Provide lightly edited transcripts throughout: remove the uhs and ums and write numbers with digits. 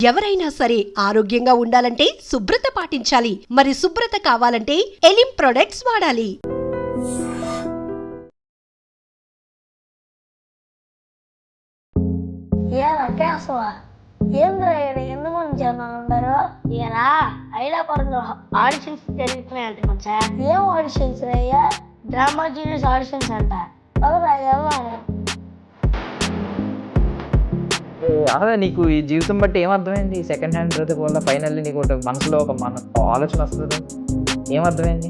ఎవరైనా సరే ఆరోగ్యంగా ఉండాలంటే శుభ్రత పాటించాలి. మరి శుభ్రత కావాలంటే ఎలిం ప్రొడక్ట్స్ వాడాలి. ఎంతమంది జనం ఉన్నారు? ఇలా హైదరాబాద్లో ఆడిషన్స్ జరుగుతున్నాయంట కొంచెం. ఏం ఆడిషన్స్ అయ్యా? డ్రామా జూనియర్స్ ఆడిషన్స్ అంట. అదే నీకు ఈ జీవితం బట్టి ఏమర్థమైంది? సెకండ్ హ్యాండ్ బ్రదర్ వల్ల ఫైనల్లీ నీకు మనసులో ఒక ఆలోచన వస్తుంది. ఏమర్థమైంది?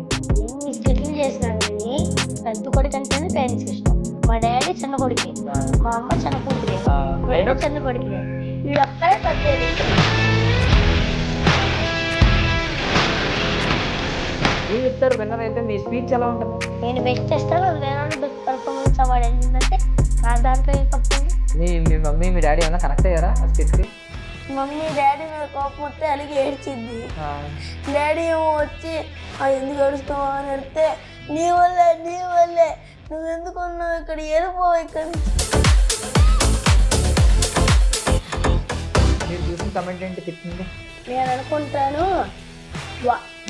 సెటిల్ చేసినాను కానీ పెద్ద కొడుకు అంటేనే పేరెంట్స్ ఇష్టం. మా డాడీ చిన్న కొడుకే, మా అమ్మ చిన్న కూతురే, నేను చిన్న కొడుకే. వీడు ఒక్కడే పెద్దది. ఏం చెప్తారు విన్నర్ అయితే? నీ స్పీచ్ ఎలా ఉంటుంది? నేను బెస్ట్ ఇస్తాను, వేరే బెస్ట్ పర్ఫార్మెన్స్ అవార్డు ఏంటంటే నా దాంట్లో ఏం తప్పండి. మీ మమ్మీ మీ డాడీ ఏమైనా కనెక్ట్ అయ్యారా ఆ స్పీచ్కి? మమ్మీ డాడీ మీద కోపం వస్తే అలిగి ఏడ్చింది. డాడీ ఏమో వచ్చి ఎందుకు ఏడుస్తావు అని అడిగితే నీ వల్లే నువ్వు ఎందుకు ఉన్నావు ఇక్కడ, వెళ్ళిపోవు ఇక్కడ. మీరు చూసిన కమెంట్ ఏంటి తిట్టింది? నేను అనుకుంటాను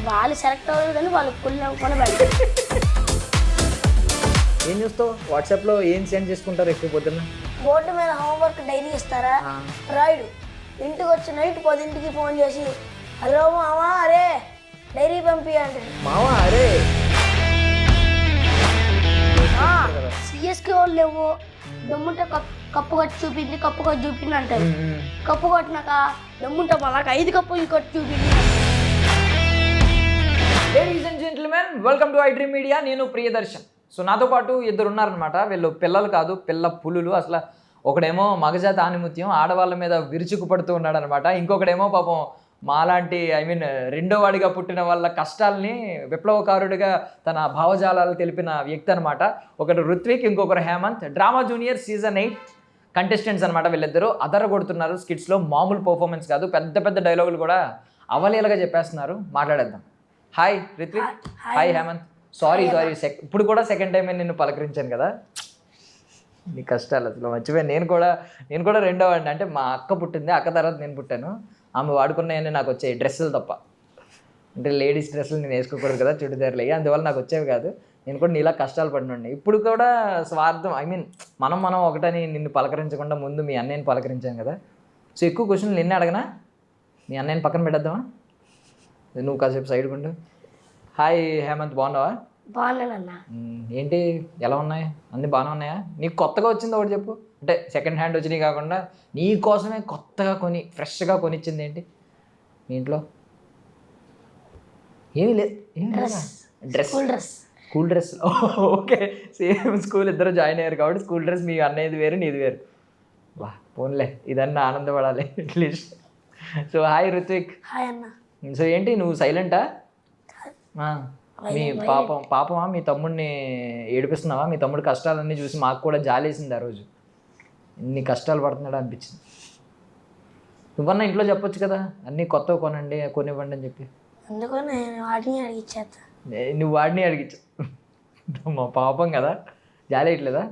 వాళ్ళు సెలెక్ట్ అవ్వలేదు కానీ వాళ్ళు ఫుల్ అనుకుని బయట. ఏం చూస్తావు వాట్సాప్లో? ఏం సెండ్ చేసుకుంటారు ఎక్కువ పొద్దున్న? బోర్డు మీద హోంవర్క్ డైరీ ఇస్తారా, రాయుడు. ఇంటికి వచ్చి నైట్ 10ంటికి ఫోన్ చేసి హలో మామా అరే డైరీ పంపి అంటే మావా అరే సిఎస్కే వాళ్ళు లేవు. దమ్ముంటే కప్పు కట్టి చూపింది, కప్పు కట్టి చూపింది అంటారు. కప్పు కొట్టినాక దమ్ముంటే మళ్ళా 5 కప్పు కట్టి చూపింది. Ladies and gentlemen, welcome to iDream media. నేను ప్రియదర్శన్. సో నాతో పాటు ఇద్దరు ఉన్నారనమాట. వీళ్ళు పిల్లలు కాదు, పిల్ల పులులు. అసలు ఒకడేమో మగజాతి ఆనిముత్యం, ఆడవాళ్ళ మీద విరుచుకు పడుతూ ఉన్నాడు అనమాట. ఇంకొకడేమో పాపం మాలాంటి రెండో వాడిగా పుట్టిన వాళ్ళ కష్టాలని విప్లవకారుడిగా తన భావజాలాలు తెలిపిన వ్యక్తి అనమాట. ఒకరు రుత్విక్, ఇంకొకరు Hemanth. Drama junior season 8 contestants అనమాట. వీళ్ళిద్దరూ అదరగొడుతున్నారు స్కిట్స్లో. మామూలు పర్ఫార్మెన్స్ కాదు, పెద్ద పెద్ద డైలాగులు కూడా అవలీలగా చెప్పేస్తున్నారు. మాట్లాడేద్దాం. Hi Ritvik. Hi Hemant. Sorry ఇప్పుడు కూడా సెకండ్ టైం నిన్ను పలకరించాను కదా. నీ కష్టాలు అసలు మర్చిపోయాను. నేను కూడా రెండో వాడిని. అంటే మా అక్క పుట్టింది, అక్క తర్వాత నేను పుట్టాను. ఆమె వాడుకున్నాయని నాకు వచ్చాయి డ్రెస్సులు తప్ప. అంటే లేడీస్ డ్రెస్సులు నేను వేసుకోకూడదు కదా, చుడిదారులు అయ్యి, అందువల్ల నాకు వచ్చేవి కాదు. నేను కూడా నీలా కష్టాలు పడినండి. ఇప్పుడు కూడా స్వార్థం, మనం ఒకటని నిన్ను పలకరించకుండా ముందు మీ అన్నయ్యని పలకరించాను కదా. సో ఎక్కువ క్వశ్చన్లు నిన్నే అడగనా? మీ అన్నయ్యని పక్కన పెట్టేద్దామా? నువ్వు కాసేపు సైడ్ కొండు. హాయ్ హేమంత్, బాగున్నావా? బాగున్నానన్నా. ఏంటి ఎలా ఉన్నాయి? అన్నీ బాగానే ఉన్నాయా? నీకు కొత్తగా వచ్చింది ఒకటి చెప్పు. అంటే సెకండ్ హ్యాండ్ వచ్చినాయి కాకుండా నీ కోసమే కొత్తగా ఫ్రెష్గా కొనిచ్చింది ఏంటి మీ ఇంట్లో? ఏమీ లేదు. School dress. Okay, same school ఇద్దరు జాయిన్ అయ్యారు కాబట్టి స్కూల్ డ్రెస్ మీ అన్నయ్యది వేరు, నీది వేరు. వా పోన్లే, ఇదన్నా ఆనందపడాలి at least. So hi Ruthvik. Hi అన్న. సో ఏంటి నువ్వు సైలెంటా? మీ పాపమా మీ తమ్ముడిని ఏడిపిస్తున్నావా? మీ తమ్ముడి కష్టాలన్నీ చూసి మాకు కూడా జాలేసింది ఆ రోజు. ఇన్ని కష్టాలు పడుతున్నాడు అనిపించింది. నువ్వన్నా ఇంట్లో చెప్పొచ్చు కదా, అన్నీ కొత్తగా కొనివ్వండి అని చెప్పి. నువ్వు వాడిని అడిగించావు. మా పాపం కదా, జాలేయట్లేదా?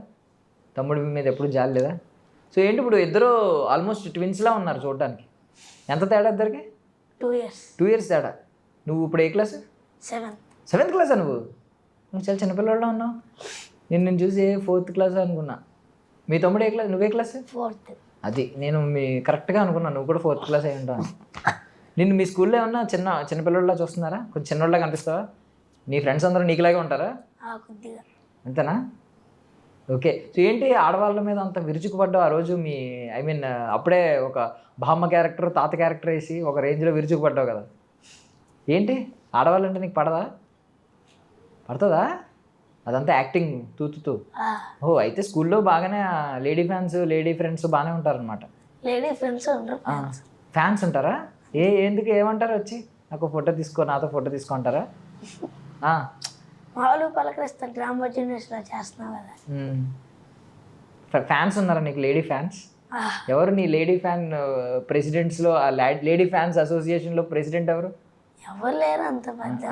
తమ్ముడి మీద ఎప్పుడు జాలేదా? సో ఏంటి ఇప్పుడు ఇద్దరు ఆల్మోస్ట్ ట్విన్స్లా ఉన్నారు చూడడానికి. ఎంత తేడా ఇద్దరికి? 2 years తేడా. నువ్వు ఇప్పుడు ఏ క్లాస్? 7th క్లాసా? నువ్వు చాలా చిన్నపిల్లల్లో ఉన్నావు. నేను చూసి 4th క్లాస్ అనుకున్నా. మీ తమ్ముడు ఏ క్లాస్? నువ్వే క్లాస్? 4th. అది నేను కరెక్ట్గా అనుకున్నాను, నువ్వు కూడా 4th క్లాస్ అయి ఉంటావు. నిన్ను మీ స్కూల్లో ఏమన్నా చిన్నపిల్లల్లా చూస్తున్నారా? కొంచెం చిన్నోళ్ళగా కనిపిస్తావా? నీ ఫ్రెండ్స్ అందరూ నీకులాగే ఉంటారా? అంతేనా? ఓకే. సో ఏంటి ఆడవాళ్ళ మీద అంత విరుచుకుపడ్డావు ఆ రోజు? అప్పుడే ఒక బామ్మ క్యారెక్టర్, తాత క్యారెక్టర్ వేసి ఒక రేంజ్లో విరుచుకుపడ్డావు కదా. ఏంటి ఆడవాళ్ళంటే నీకు పడుతుందా? అదంతా యాక్టింగ్ తూతూ. ఓ అయితే స్కూల్లో బాగానే లేడీ ఫ్రెండ్స్ బాగానే ఉంటారనమాట. ఫ్యాన్స్ ఉంటారా? ఎందుకు ఏమంటారు వచ్చి నాకు ఫోటో తీసుకో, నాతో ఫోటో తీసుకుంటారా? పలకరిస్తారు. డ్రామా జూనియర్స్లో చేస్తున్నావు కదా. ఫ్యాన్స్ ఉన్నారా నీకు? లేడీ ఫ్యాన్స్ ఎవరు? నీ లేడీ ఫ్యాన్ ప్రెసిడెంట్స్లో, లేడీ ఫ్యాన్స్ అసోసియేషన్లో ప్రెసిడెంట్ ఎవరు? ఎవరు లేరు అంత పెద్ద.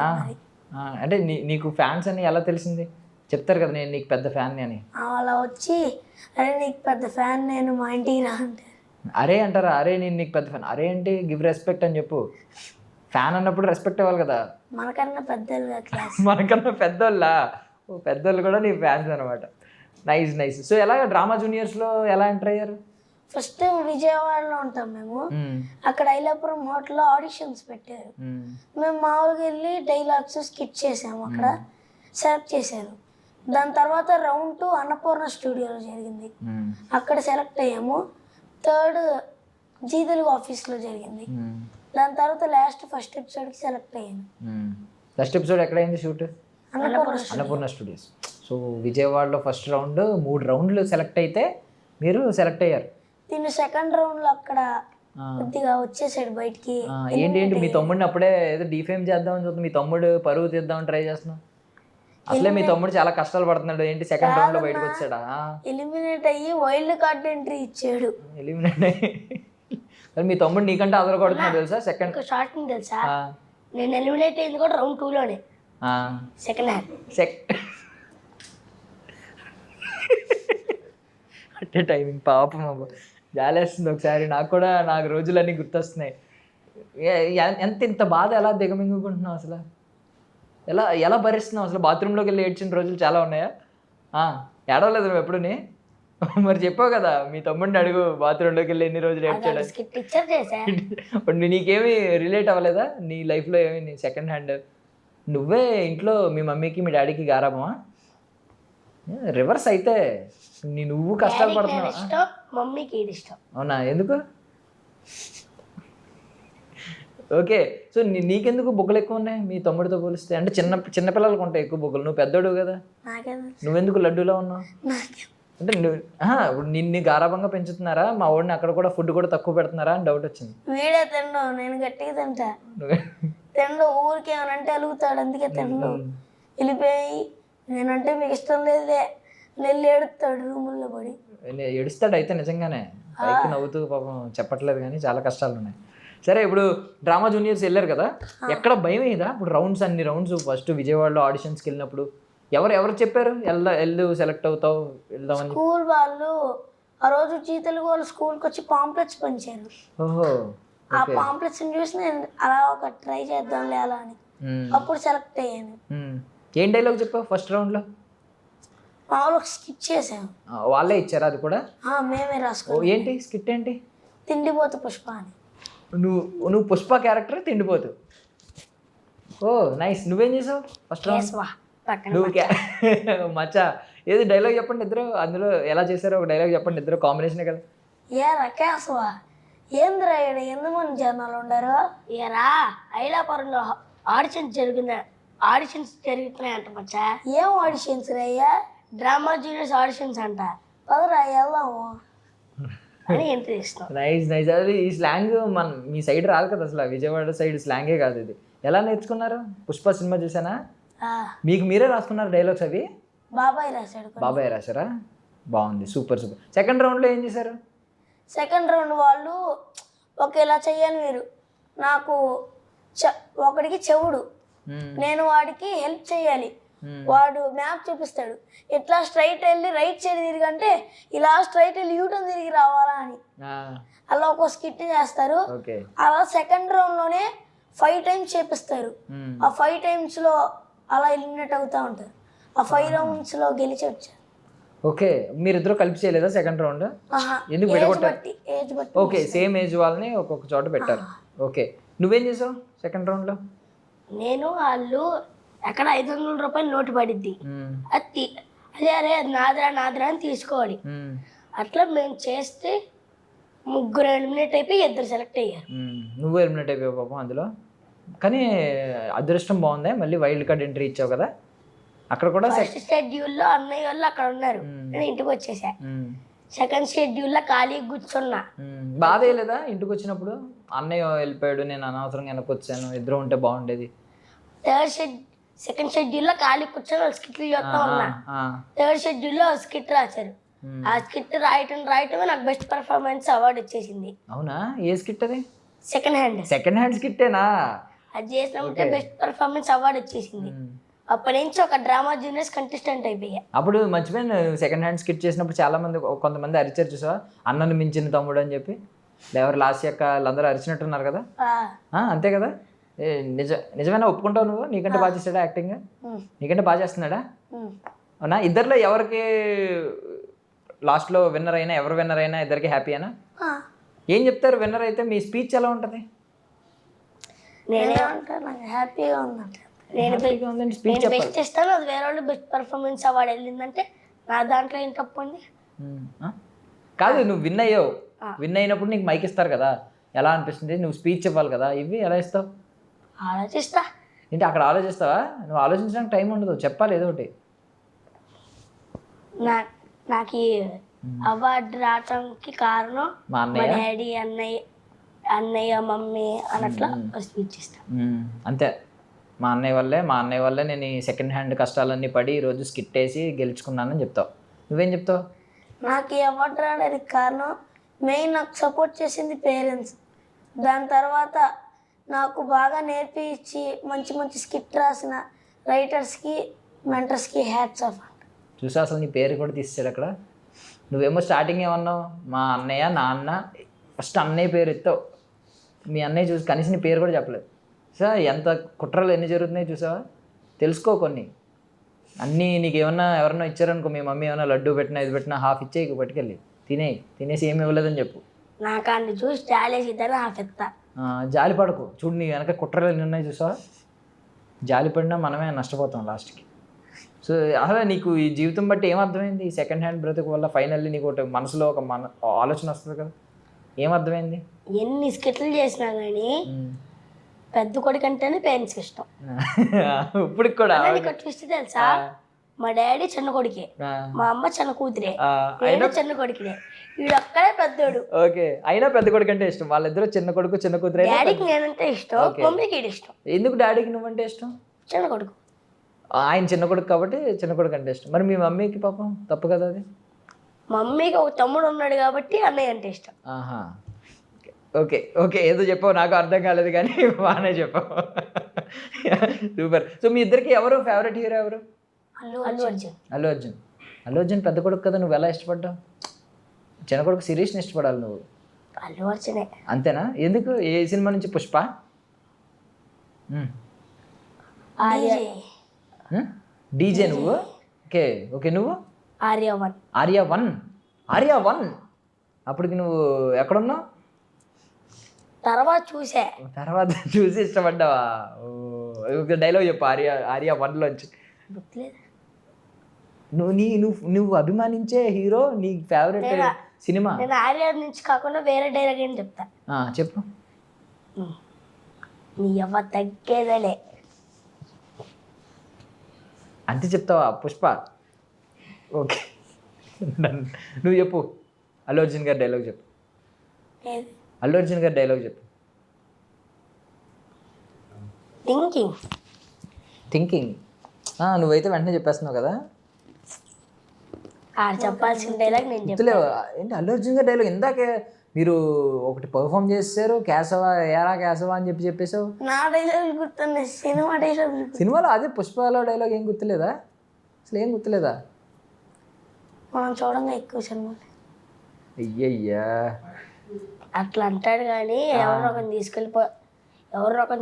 అంటే నీకు ఫ్యాన్స్ అని ఎలా తెలిసింది? చెప్తారు కదా నేను నీకు పెద్ద ఫ్యాన్ అని. అలా వచ్చి అరే నీకు పెద్ద ఫ్యాన్ నేను, మా ఇంటికి రా అంటే అరే అంటారా? అరే నేను నీకు పెద్ద ఫ్యాన్. అరే అంటే గివ్ రెస్పెక్ట్ అని చెప్పు. ఫ్యాన్ అన్నప్పుడు రెస్పెక్ట్ ఇవ్వాలి కదా. మనకన్నా పెద్దలుగా క్లాస్. మనకన్నా పెద్దోళ్ళ, పెద్దోళ్ళు కూడా నీ ఫ్యాన్స్ అనమాట. Nice nice. సో ఎలా డ్రామా జూనియర్స్లో ఎలా ఎంటర్ అయ్యారు? ఫస్ట్ విజయవాడలో ఉంటాం మేము. అక్కడ ఐలాపురం హోటల్లో ఆడిషన్స్ పెట్టారు. మేము మామూలుగా వెళ్ళి డైలాగ్స్ స్కిట్ చేసాము. అక్కడ సెలెక్ట్ చేశారు. దాని తర్వాత రౌండ్ 2 అన్నపూర్ణ స్టూడియోలో జరిగింది. అక్కడ సెలెక్ట్ అయ్యాము. థర్డ్ జీ తెలుగు ఆఫీస్లో జరిగింది. దాని తర్వాత ఫస్ట్ ఎపిసోడ్కి సెలెక్ట్ అయ్యాను. ఫస్ట్ ఎపిసోడ్ ఎక్కడైంది షూట్? అన్నపూర్ణ స్టూడియోస్. సో విజయవాడలో ఫస్ట్ రౌండ్ 3 రౌండ్లు సెలెక్ట్ అయితే మీరు సెలెక్ట్ అయ్యారు. దీన్ని సెకండ్ రౌండ్లో అక్కడ కొద్దిగా వచ్చేసాడు బయటికి. ఏంటి మీ తమ్ముడిని అప్పుడే ఏదో డిఫేమ్ చేద్దామని చూస్తుంది. మీ తమ్ముడు పరువు తీద్దామని ట్రై చేస్తున్నావు. అసలే మీ తమ్ముడు చాలా కష్టాలు పడుతున్నాడు. ఏంటి సెకండ్ రౌండ్ లో బయటకు వచ్చాడా? ఎలిమినేట్ అయ్యి వైల్డ్ కార్డ్ ఎంట్రీ ఇచ్చాడు. ఎలిమినేట్ అయ్యి మీ తమ్ముడు నీకంటే అదర కొడుతున్నాడు తెలుసా? సెకండ్ షార్టింగ్ తెలుసా? నేను ఎలిమినేట్ అయింది కూడా రౌండ్ 2లోనే, సెకండ్ హ్యాండ్. అంటే టైమింగ్ పాపం అబ్బా, జాలేస్తుంది. ఒకసారి నాకు రోజులన్నీ గుర్తొస్తున్నాయి. ఇంత బాధ ఎలా దిగమింగుకుంటున్నావు అసలు? ఎలా భరిస్తున్నావు అసలు? బాత్రూంలోకి వెళ్ళి ఏడ్చిన రోజులు చాలా ఉన్నాయా? ఏడవలేదు నువ్వు ఎప్పుడుని? మరి చెప్పావు కదా మీ తమ్ముడిని అడుగు, బాత్రూంలోకి వెళ్ళి ఎన్ని రోజులు ఏడ్చాడు. ఇప్పుడు నీకేమి రిలేట్ అవ్వలేదా నీ లైఫ్లో? ఏమి నీ సెకండ్ హ్యాండ్ నువ్వే ఇంట్లో మీ మమ్మీకి మీ డాడీకి గారాబమా? రివర్స్ అయితే నువ్వు కష్టాలు పడుతున్నావు. మమ్మీకి ఇష్టం. అవునా? ఎందుకు? ఓకే. సో నీకెందుకు బొగ్గలు ఎక్కువ ఉన్నాయి మీ తమ్ముడితో పోలిస్తే? అంటే చిన్నపిల్లలకు ఉంటాయి ఎక్కువ బొగ్గలు. నువ్వు పెద్దోడు కదా, నువ్వెందుకు లడ్డూలో ఉన్నావు? అంటే ఇప్పుడు నిన్ను గారాబంగా పెంచుతున్నారా? మా వాడిని అక్కడ కూడా ఫుడ్ కూడా తక్కువ పెడుతున్నారా అని డౌట్ వచ్చింది. వీడే తిండు, నేను గట్టిగా తింటా. తిండు ఊరికి ఏమనంటే అలుగుతాడు, అందుకే తిండు. వెళ్ళిపోయి నేనంటే మీకు ఇష్టం లేదే వెళ్ళి ఏడుస్తాడు రూముల్లో పడి. ఏడుస్తాడు అయితే నిజంగానే, పైకి నవ్వుతూ పాపం చెప్పట్లేదు కానీ చాలా కష్టాలు ఉన్నాయి. సరే, ఇప్పుడు డ్రామా జూనియర్స్ వెళ్ళారు కదా, ఎక్కడ భయం అయ్యిందా? ఇప్పుడు అన్ని రౌండ్స్ ఫస్ట్ విజయవాడలో ఆడిషన్స్కి వెళ్ళినప్పుడు ఎవరు చెప్పారు వెళ్ళు సెలెక్ట్ అవుతావు వెళ్దామని? స్కూల్ వాళ్ళు ఆ రోజు జీ తెలుగు వాళ్ళు స్కూల్కి వచ్చి పాంప్లెట్స్ పంచారు. ఓహో. ఆ పాంప్లెట్స్ చూసి నేను అలా ఒక ట్రై చేద్దాంలే అలా అని అప్పుడు సెలెక్ట్ అయ్యాను. ఏం డైలాగ్ చెప్పావు ఫస్ట్ రౌండ్లో? మామూలుగా స్కిట్ చేసాము. వాళ్ళే ఇచ్చారా అది కూడా? మేమే రాసుకో. ఏంటి స్కిట్ ఏంటి? తిండిపోతు పుష్ప అని. నువ్వు పుష్ప క్యారెక్టర్ తిండిపోతు. ఓ నైస్. నువ్వేం చేసావు ఫస్ట్ రౌండ్? నువ్వు మచ్చా ఏది డైలాగ్ చెప్పండి ఇద్దరు, అందులో ఎలా చేశారో ఒక డైలాగ్ చెప్పండి ఇద్దరు, కాంబినేషనే కదా. ఏరా కేశవా, ఏంద్రా ఇక్కడ ఎంతమంది జనాలు ఉండరు? ఏరా ఐలాపురంలో ఆడిషన్స్ జరుగుతున్నాయంట మచ్చా. ఏం ఆడిషన్స్ రయ్యా? డ్రామా జూనియర్స్ ఆడిషన్స్ అంట, పదరా వెళ్దాము అని ఎంట్రీ ఇస్తాం. Nice nice. అది ఈ స్లాంగ్ మీ సైడ్ రాదు కదా అసలు, విజయవాడ సైడ్ స్లాంగే కాదు ఇది. ఎలా నేర్చుకున్నారు? పుష్ప సినిమా చూసానా? మీకు మీరే రాసుకున్నారు డైలాగ్స్ అవి? బాబాయ్ రాశాడు. బాబాయ్ రాశారా? బాగుంది, సూపర్ సూపర్. సెకండ్ రౌండ్లో ఏం చేశారు? సెకండ్ రౌండ్ వాళ్ళు ఇలా చెయ్యాలి మీరు, నాకు ఒకడికి చెవుడు, నేను వాడికి హెల్ప్ చేయాలి. వాడు మ్యాప్ చూపిస్తాడు, ఇట్లా స్ట్రైట్ వెళ్ళి రైట్ సైడ్ తిరిగంటే ఇలా స్ట్రైట్ వెళ్ళి యూటర్న్ తిరిగి రావాలా అని. అలా ఒక స్కిట్ చేస్తారు. అలా సెకండ్ రౌండ్లోనే 5 times చేపిస్తారు. ఆ 5 times లో అలా ఎలిమినేట్ అవుతా ఉంటారు. ఆ 5 rounds లో గెలిచి వచ్చారు. ఓకే, మీరిద్దరు కలిపి చేయలేదా సెకండ్ రౌండ్? ఎందుకు ఏజ్ బట్టి. ఓకే, సేమ్ ఏజ్ వాళ్ళని ఒక్కొక్క చోట పెట్టారు. ఓకే, నువ్వేం చేసావు సెకండ్ రౌండ్లో? నేను వాళ్ళు ఎక్కడ 500 రూపాయలు నోటు పడిద్ది, అది అదే నాదరా అని తీసుకోవాలి. అట్లా మేము చేస్తే 3 ఎలిమినేట్ అయిపోయి 2 సెలెక్ట్ అయ్యారు. నువ్వు ఎలిమినేట్ అయిపోయావు పాపం అందులో. కానీ అదృష్టం బాగుంది, మళ్ళీ వైల్డ్ కార్డ్ ఎంట్రీ ఇచ్చావు కదా. అక్కడ కూడా ఫస్ట్ షెడ్యూల్లో అన్నయ్య వాళ్ళు అక్కడ ఉన్నారు, నేను ఇంటికి వచ్చేసా. సెకండ్ షెడ్యూల్లో ఖాళీ కూర్చున్నా. బాధ లేదా ఇంటికి వచ్చినప్పుడు? అన్నయ్య వెళ్ళిపోయాడు, నేను అనవసరంగా వెనక్కి వచ్చాను, ఇద్దరు ఉంటే బాగుండేది. సెకండ్ షెడ్యూల్లో ఖాళీ కూర్చొని వాళ్ళు స్కిట్లు చూస్తా ఉన్నా. థర్డ్ షెడ్యూల్లో స్కిట్ రాశారు. ఆ స్కిట్ రాయటమే నాకు బెస్ట్ పర్ఫార్మెన్స్ అవార్డు వచ్చేసింది. అవునా? ఏ స్కిట్ అది? సెకండ్ హ్యాండ్ స్కిట్టేనా? అది చేసినప్పుడు బెస్ట్ పర్ఫార్మెన్స్ అవార్డు వచ్చేసింది. అప్పటి నుంచి ఒక డ్రామా జూనియర్స్ కంటెస్టెంట్ అయిపోయా. అప్పుడు మర్చిపోయాను, సెకండ్ హ్యాండ్ స్కిట్ చేసినప్పుడు చాలా మంది కొంతమంది అరిచారు చూసావా, అన్నను మించిన తమ్ముడు అని చెప్పి. ఎవరు లాస్ట్ యొక్క వాళ్ళందరూ అరిచినట్టున్నారు కదా. అంతే కదా. నిజమైనా ఒప్పుకుంటావు నువ్వు? నీకంటే బాగా చేస్తాడా యాక్టింగ్? నీకంటే బాగా చేస్తున్నాడా? అవునా? ఇద్దరిలో ఎవరికి లాస్ట్లో విన్నర్ అయినా, ఎవరు విన్నర్ అయినా ఇద్దరికి హ్యాపీయేనా? ఏం చెప్తారు విన్నర్ అయితే? మీ స్పీచ్ ఎలా ఉంటుంది? నేనే ఉంటాను, నాకు హ్యాపీగా ఉందంటే నేను బెస్ట్ ఇస్తాను, అది వేరే వాళ్ళు బెస్ట్ పర్ఫార్మెన్స్ అవార్డు వెళ్ళిందంటే నా దాంట్లో ఏం తప్పు ఉంది? కాదు, నువ్వు విన్ అయ్యావు, విన్ అయినప్పుడు నీకు మైక్ ఇస్తారు కదా, ఎలా అనిపిస్తుంది? నువ్వు స్పీచ్ ఇవ్వాలి కదా, ఇవి ఎలా ఇస్తావు? ఆలోచిస్తా. ఏంటి అక్కడ ఆలోచిస్తావా? నువ్వు ఆలోచించడానికి టైం ఉండదు, చెప్పాలి ఏదో ఒకటి. నాకు ఈ అవార్డు రావడానికి కారణం మా మా డాడీ, అన్నయ్య మమ్మీ అన్నట్లా స్పీచ్ ఇస్తా. అంతే. మా అన్నయ్య వల్లే నేను ఈ సెకండ్ హ్యాండ్ కష్టాలన్నీ పడి ఈరోజు స్కిట్ వేసి గెలుచుకున్నానని చెప్తావు. నువ్వేం చెప్తావు? నాకు ఈ అవార్డు రావడానికి కారణం మెయిన్ నాకు సపోర్ట్ చేసింది పేరెంట్స్. దాని తర్వాత నాకు బాగా నేర్పించి మంచి మంచి స్కిట్ రాసిన రైటర్స్కి, మెంటర్స్కి హ్యాట్స్ ఆఫ్. చూసా, అసలు నీ పేరు కూడా తీసాడు అక్కడ. నువ్వేమో స్టార్టింగ్ ఏమన్నావు? మా అన్నయ్య, నాన్న. ఫస్ట్ అన్నయ్య పేరు ఎత్తావు. మీ అన్నయ్య చూసి కనీసం నీ పేరు కూడా చెప్పలేదు. సార్ ఎంత కుట్రలు ఎన్ని జరుగుతున్నాయి చూసావా? తెలుసుకో కొన్ని. అన్నీ నీకు ఎవరన్నా ఇచ్చారనుకో, మీ మమ్మీ ఏమైనా లడ్డు పెట్టినా ఇది పెట్టినా హాఫ్ ఇచ్చేయి, పట్టుకెళ్ళి తినేసి ఏమి ఇవ్వలేదని చెప్పు. నాకు అన్ని చూసి జాలేసిద్దని హాఫ్ ఎత్తా. జాలి పడకు. చూడు, నీ వెనక కుట్రలు ఎన్ని ఉన్నాయి చూసావా? జాలి పడినా మనమే నష్టపోతాం లాస్ట్కి. సో అసలు నీకు ఈ జీవితం బట్టి ఏమర్థమైంది? ఈ సెకండ్ హ్యాండ్ బ్రతుకు వల్ల ఫైనల్లీ నీకు ఒకటి మనసులో ఒక ఆలోచన వస్తుంది కదా, ఏమర్థమైంది? ఎన్ని స్కిట్లు చేసినా కానీ పెద్ద కొడుకు అంటేనే పేరెంట్స్కి ఇష్టం. ఇప్పుడు కూడా ట్విస్ట్ తెలుసా? మా డాడీ చిన్న కొడుకే, మా అమ్మ చిన్న కూతురే, నేను చిన్న కొడుకునే, వీడు ఒక్కడే పెద్దోడు. ఓకే, అయినా పెద్ద కొడుకు అంటే ఇష్టం. వాళ్ళిద్దరూ చిన్న కొడుకు చిన్న కూతురే. డాడీకి నేనంటే ఇష్టం, మమ్మీకి ఇష్టం. ఎందుకు డాడీకి నువ్వంటే ఇష్టం? చిన్న కొడుకు. ఆయన చిన్న కొడుకు కాబట్టి చిన్న కొడుకు అంటే ఇష్టం. మరి మీ మమ్మీకి పాపం తప్పు కదా అది? మమ్మీకి ఒక తమ్ముడు ఉన్నాడు కాబట్టి అన్నయ్య అంటే ఇష్టం. ఆహా, ఓకే ఓకే, ఏదో చెప్పావు, నాకు అర్థం కాలేదు కానీ బాగానే చెప్పావు. సూపర్. సో మీ ఇద్దరికి ఎవరు ఫేవరెట్ హీరో? ఎవరు? అల్లు అర్జున్ పెద్ద కొడుకు కదా, నువ్వు ఎలా ఇష్టపడ్డావు? చిన్న కొడుకు శిరీష్ని ఇష్టపడాలి నువ్వు. అల్లు అర్జునే. అంతేనా? ఎందుకు? ఏ సినిమా నుంచి? పుష్ప? డీజే నువ్వు? ఓకే ఓకే, నువ్వు? ఆర్య వన్. అప్పటికి నువ్వు ఎక్కడున్నావు? తర్వాత చూసి ఇష్టపడ్డావా? డైలాగ్ చెప్పు ఆర్య 1లోంచి. నువ్వు అభిమానించే హీరో, నీ ఫేవరెట్ సినిమా? నేను ఆర్య నుంచి కాకుండా వేరే డైలాగ్ ఏం చెప్తా. చెప్పు. నీ అవ్వ తగ్గేదలే అంతే చెప్తావా? పుష్ప. ఓకే, నువ్వు చెప్పు. అల్లు అర్జున్ గారి డైలాగ్ చెప్పు. అల్లు అర్జున్ గారి డైలాగ్ చెప్పు. థింకింగ్. నువ్వైతే వెంటనే చెప్పేస్తున్నావు కదా. చెప్పాల్సిన డైలాగ్ నేను చెప్తలేవు ఏంటి? అల్లు అర్జున్ గారి డైలాగ్ ఇందాకే మీరు ఒకటి పర్ఫామ్ చేశారు, కేశవా అని చెప్పేసావు. నా డైలాగ్ గుర్తున్నాయి, సినిమా డైలాగ్. సినిమాలో అదే పుష్పలో డైలాగ్ ఏం గుర్తులేదా? అసలు ఏం గుర్తులేదా? మనం చూడంగా ఎక్కువ సినిమాలు. అయ్యయ్యా, అట్లా అంటాడు కానీ ఎవరో ఒకరిని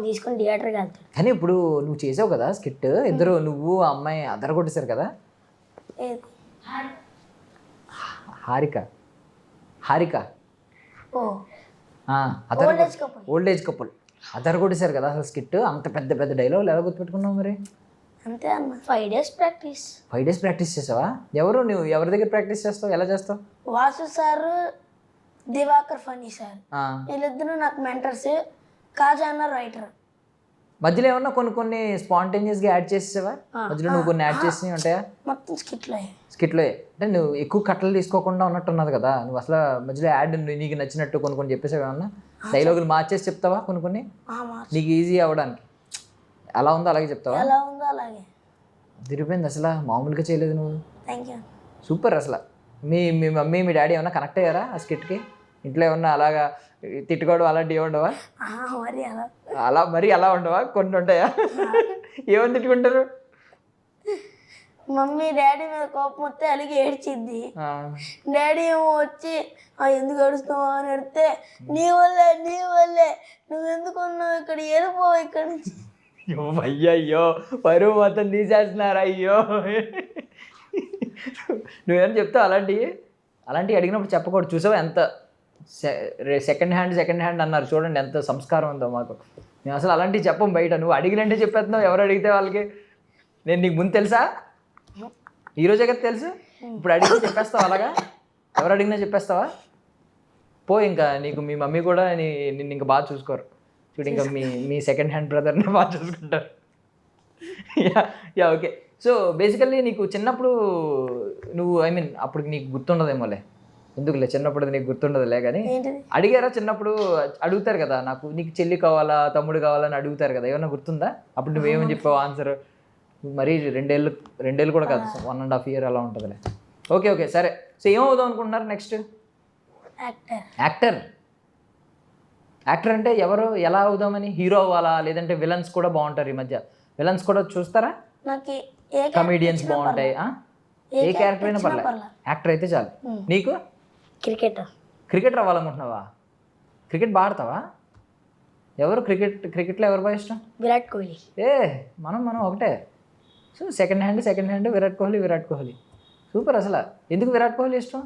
తీసుకొని థియేటర్కి వెళ్తాడు. కానీ ఇప్పుడు నువ్వు చేసావు కదా స్కిట్, ఇద్దరు నువ్వు ఆ అమ్మాయి అద్దరు కొట్టేశారు కదా. హారిక ఓల్డ్ ఏజ్ కపుల్ అద్దరు కొట్టేశారు కదా అసలు స్కిట్. అంత పెద్ద పెద్ద డైలాగులు ఎలా గుర్తుపెట్టుకున్నావు మరి? అంతే అన్న, 5 days ప్రాక్టీస్ చేసావా? నువ్వు ఎవరి దగ్గర ప్రాక్టీస్ చేస్తావు? ఎలా చేస్తావు? వాసు సార్, దివాకర్ ఫనీ సార్, వీళ్ళిద్దరు నాకు మెంటర్స్. కాజా అన్న రైటర్. మధ్యలో ఏమన్నా కొన్ని స్పాంటేనియస్గా యాడ్ చేసేవా? మధ్యలో నువ్వు కొన్ని యాడ్ చేసి ఉంటాయా? మొత్తం స్కిట్లో అంటే నువ్వు ఎక్కువ కట్టలు తీసుకోకుండా ఉన్నట్టున్నది కదా. నువ్వు అసలు మధ్యలో యాడ్ నీకు నచ్చినట్టు కొన్ని చెప్పేసావు ఏమన్నా? డైలాగులు మార్చేసి చెప్తావా కొన్ని నీకు ఈజీ అవ్వడానికి? అలా ఉందో అలాగే చెప్తావా? తిరిగిపోయింది అసలు, మామూలుగా చేయలేదు నువ్వు. సూపర్. అసలు మీ మమ్మీ మీ డాడీ ఏమన్నా కనెక్ట్ అయ్యారా ఆ స్కిట్కి? ఇంట్లో ఏమన్నా అలాగా తిట్టుకోవడం అలాంటివి ఉండవా? అలా అలా ఉండవా? కొన్ని ఉంటాయా? ఏమని తిట్టుకుంటారు? మమ్మీ డాడీ మీద కోపం వస్తే అలిగి ఏడ్చిద్ది. డాడీ ఏమో వచ్చి ఎందుకు ఏడుస్తావు అని అడిగితే నీ వల్లే నువ్వు ఎందుకు ఉన్నావు ఇక్కడ, వెళ్ళిపో ఇక్కడ నుంచి. అయ్యయ్యో పరువు మొత్తం తీసేస్తున్నారు. అయ్యో నువ్వేమో చెప్తావు అలాంటివి అడిగినప్పుడు చెప్పకూడదు. చూసావా ఎంత సెకండ్ హ్యాండ్ అన్నారు, చూడండి ఎంత సంస్కారం ఉందో మాకు. మేము అసలు అలాంటివి చెప్పం బయట. నువ్వు అడిగినంటే చెప్పేస్తున్నావు. ఎవరు అడిగితే వాళ్ళకి. నేను నీకు ముందు తెలుసా? ఈరోజే కదా తెలుసు. ఇప్పుడు అడిగితే చెప్పేస్తావా అలాగా? ఎవరు అడిగినా చెప్పేస్తావా? పో ఇంకా. నీకు మీ మమ్మీ కూడా నిన్ను ఇంకా బాగా చూసుకోరు. చూడు ఇంకా మీ సెకండ్ హ్యాండ్ బ్రదర్ని బాగా చూసుకుంటారు. Yeah okay. సో బేసికల్లీ నీకు చిన్నప్పుడు నువ్వు అప్పుడు నీకు గుర్తుండదేమోలే. ఎందుకులే, చిన్నప్పుడు నీకు గుర్తుండదులే. కానీ అడిగారా చిన్నప్పుడు? అడుగుతారు కదా, నీకు చెల్లి కావాలా తమ్ముడు కావాలని అడుగుతారు కదా, ఏమన్నా గుర్తుందా? అప్పుడు నువ్వేమని చెప్పావు ఆన్సర్? మరీ రెండేళ్ళు కూడా కాదు, 1.5 years అలా ఉంటుందిలే. ఓకే సరే. సో ఏమవుదాం అనుకుంటున్నారు నెక్స్ట్? యాక్టర్ అంటే ఎవరు, ఎలా అవుదామని? హీరో అవ్వాలా లేదంటే విలన్స్ కూడా బాగుంటారు ఈ మధ్య. విలన్స్ కూడా చూస్తారా? కమీడియన్స్ బాగుంటాయి. ఏ క్యారెక్టర్ అయినా పర్లేదు, యాక్టర్ అయితే చాలు. నీకు? క్రికెటర్ అవ్వాలనుకుంటున్నావా? క్రికెట్ బాగా ఆడతావా? ఎవరు క్రికెట్లో ఎవరు బాగా ఇష్టం? విరాట్ కోహ్లీ. మనం ఒకటే. So second hand Virat Kohli super. అసలు ఎందుకు విరాట్ కోహ్లీ ఇష్టం?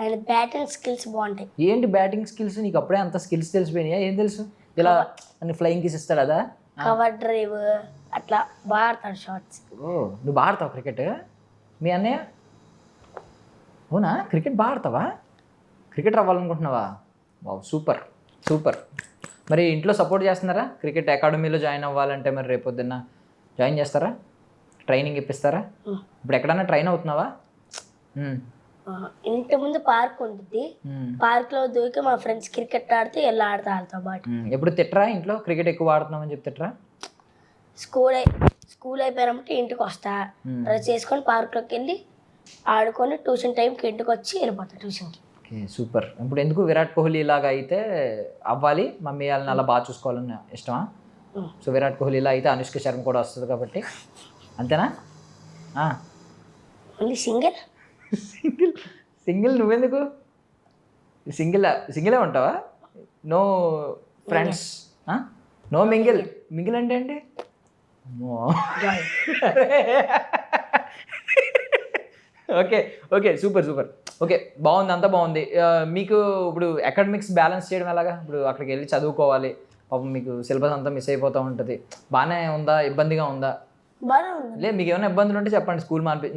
ఆయన బ్యాటింగ్ స్కిల్స్ బాగుంటాయి. ఏంటి బ్యాటింగ్ స్కిల్స్? నీకు అప్పుడే అంత స్కిల్స్ తెలిసిపోయినాయా? ఏం తెలుసు? ఇలా అని ఫ్లయింగ్ కిస్ ఇస్తాడు అదా? కవర్ డ్రైవ్ అట్లా బాగా ఆడతాడు షాట్స్. నువ్వు బాగా ఆడతావు క్రికెట్? మీ అన్నయ్య? అవునా, క్రికెట్ బాగా ఆడతావా? క్రికెటర్ అవ్వాలనుకుంటున్నావా? Wow super. మరి ఇంట్లో సపోర్ట్ చేస్తున్నారా? క్రికెట్ అకాడమీలో జాయిన్ అవ్వాలంటే మరి రేపొద్దున్న జాయిన్ చేస్తారా? ట్రైనింగ్ ఇప్పిస్తారా? ఇప్పుడు ఎక్కడన్నా ట్రైన్ అవుతున్నావా? ఇంటి ముందు పార్క్ ఉంటుంది, పార్క్ లో దూకి మా ఫ్రెండ్స్ క్రికెట్ ఆడితే వెళ్ళి ఆడతా వాళ్ళతో పాటు. ఎప్పుడు తిట్టరా ఇంట్లో క్రికెట్ ఎక్కువ ఆడుతున్నామని చెప్పి తిట్టరా? స్కూల్ అయిపోయినప్పుడు ఇంటికి వస్తా, డ్రెస్ చేసుకొని పార్క్లోకి వెళ్ళి ఆడుకొని ట్యూషన్ టైంకి ఇంటికి వచ్చి వెళ్ళిపోతా ట్యూషన్కి. Okay super. ఇప్పుడు ఎందుకు విరాట్ కోహ్లీ లాగా అయితే అవ్వాలి, మమ్మీ వాళ్ళని అలా బాగా చూసుకోవాలని ఇష్టమా? సో విరాట్ కోహ్లీలా అయితే అనుష్క శర్మ కూడా వస్తుంది కాబట్టి అంతేనా? ఓన్లీ సింగిల్ నువ్వెందుకు? సింగిలే ఉంటావా? No friends? నో మింగిల్ అంటే ఏంటి? Okay super. ఓకే బాగుంది, అంతా బాగుంది. మీకు ఇప్పుడు అకాడమిక్స్ బ్యాలెన్స్ చేయడం ఎలాగా? ఇప్పుడు అక్కడికి వెళ్ళి చదువుకోవాలి, పాపం మీకు సిలబస్ అంతా మిస్ అయిపోతూ ఉంటుంది. బాగానే ఉందా, ఇబ్బందిగా ఉందా? లేదు, మీకు ఏమైనా ఇబ్బందులు ఉంటే చెప్పండి.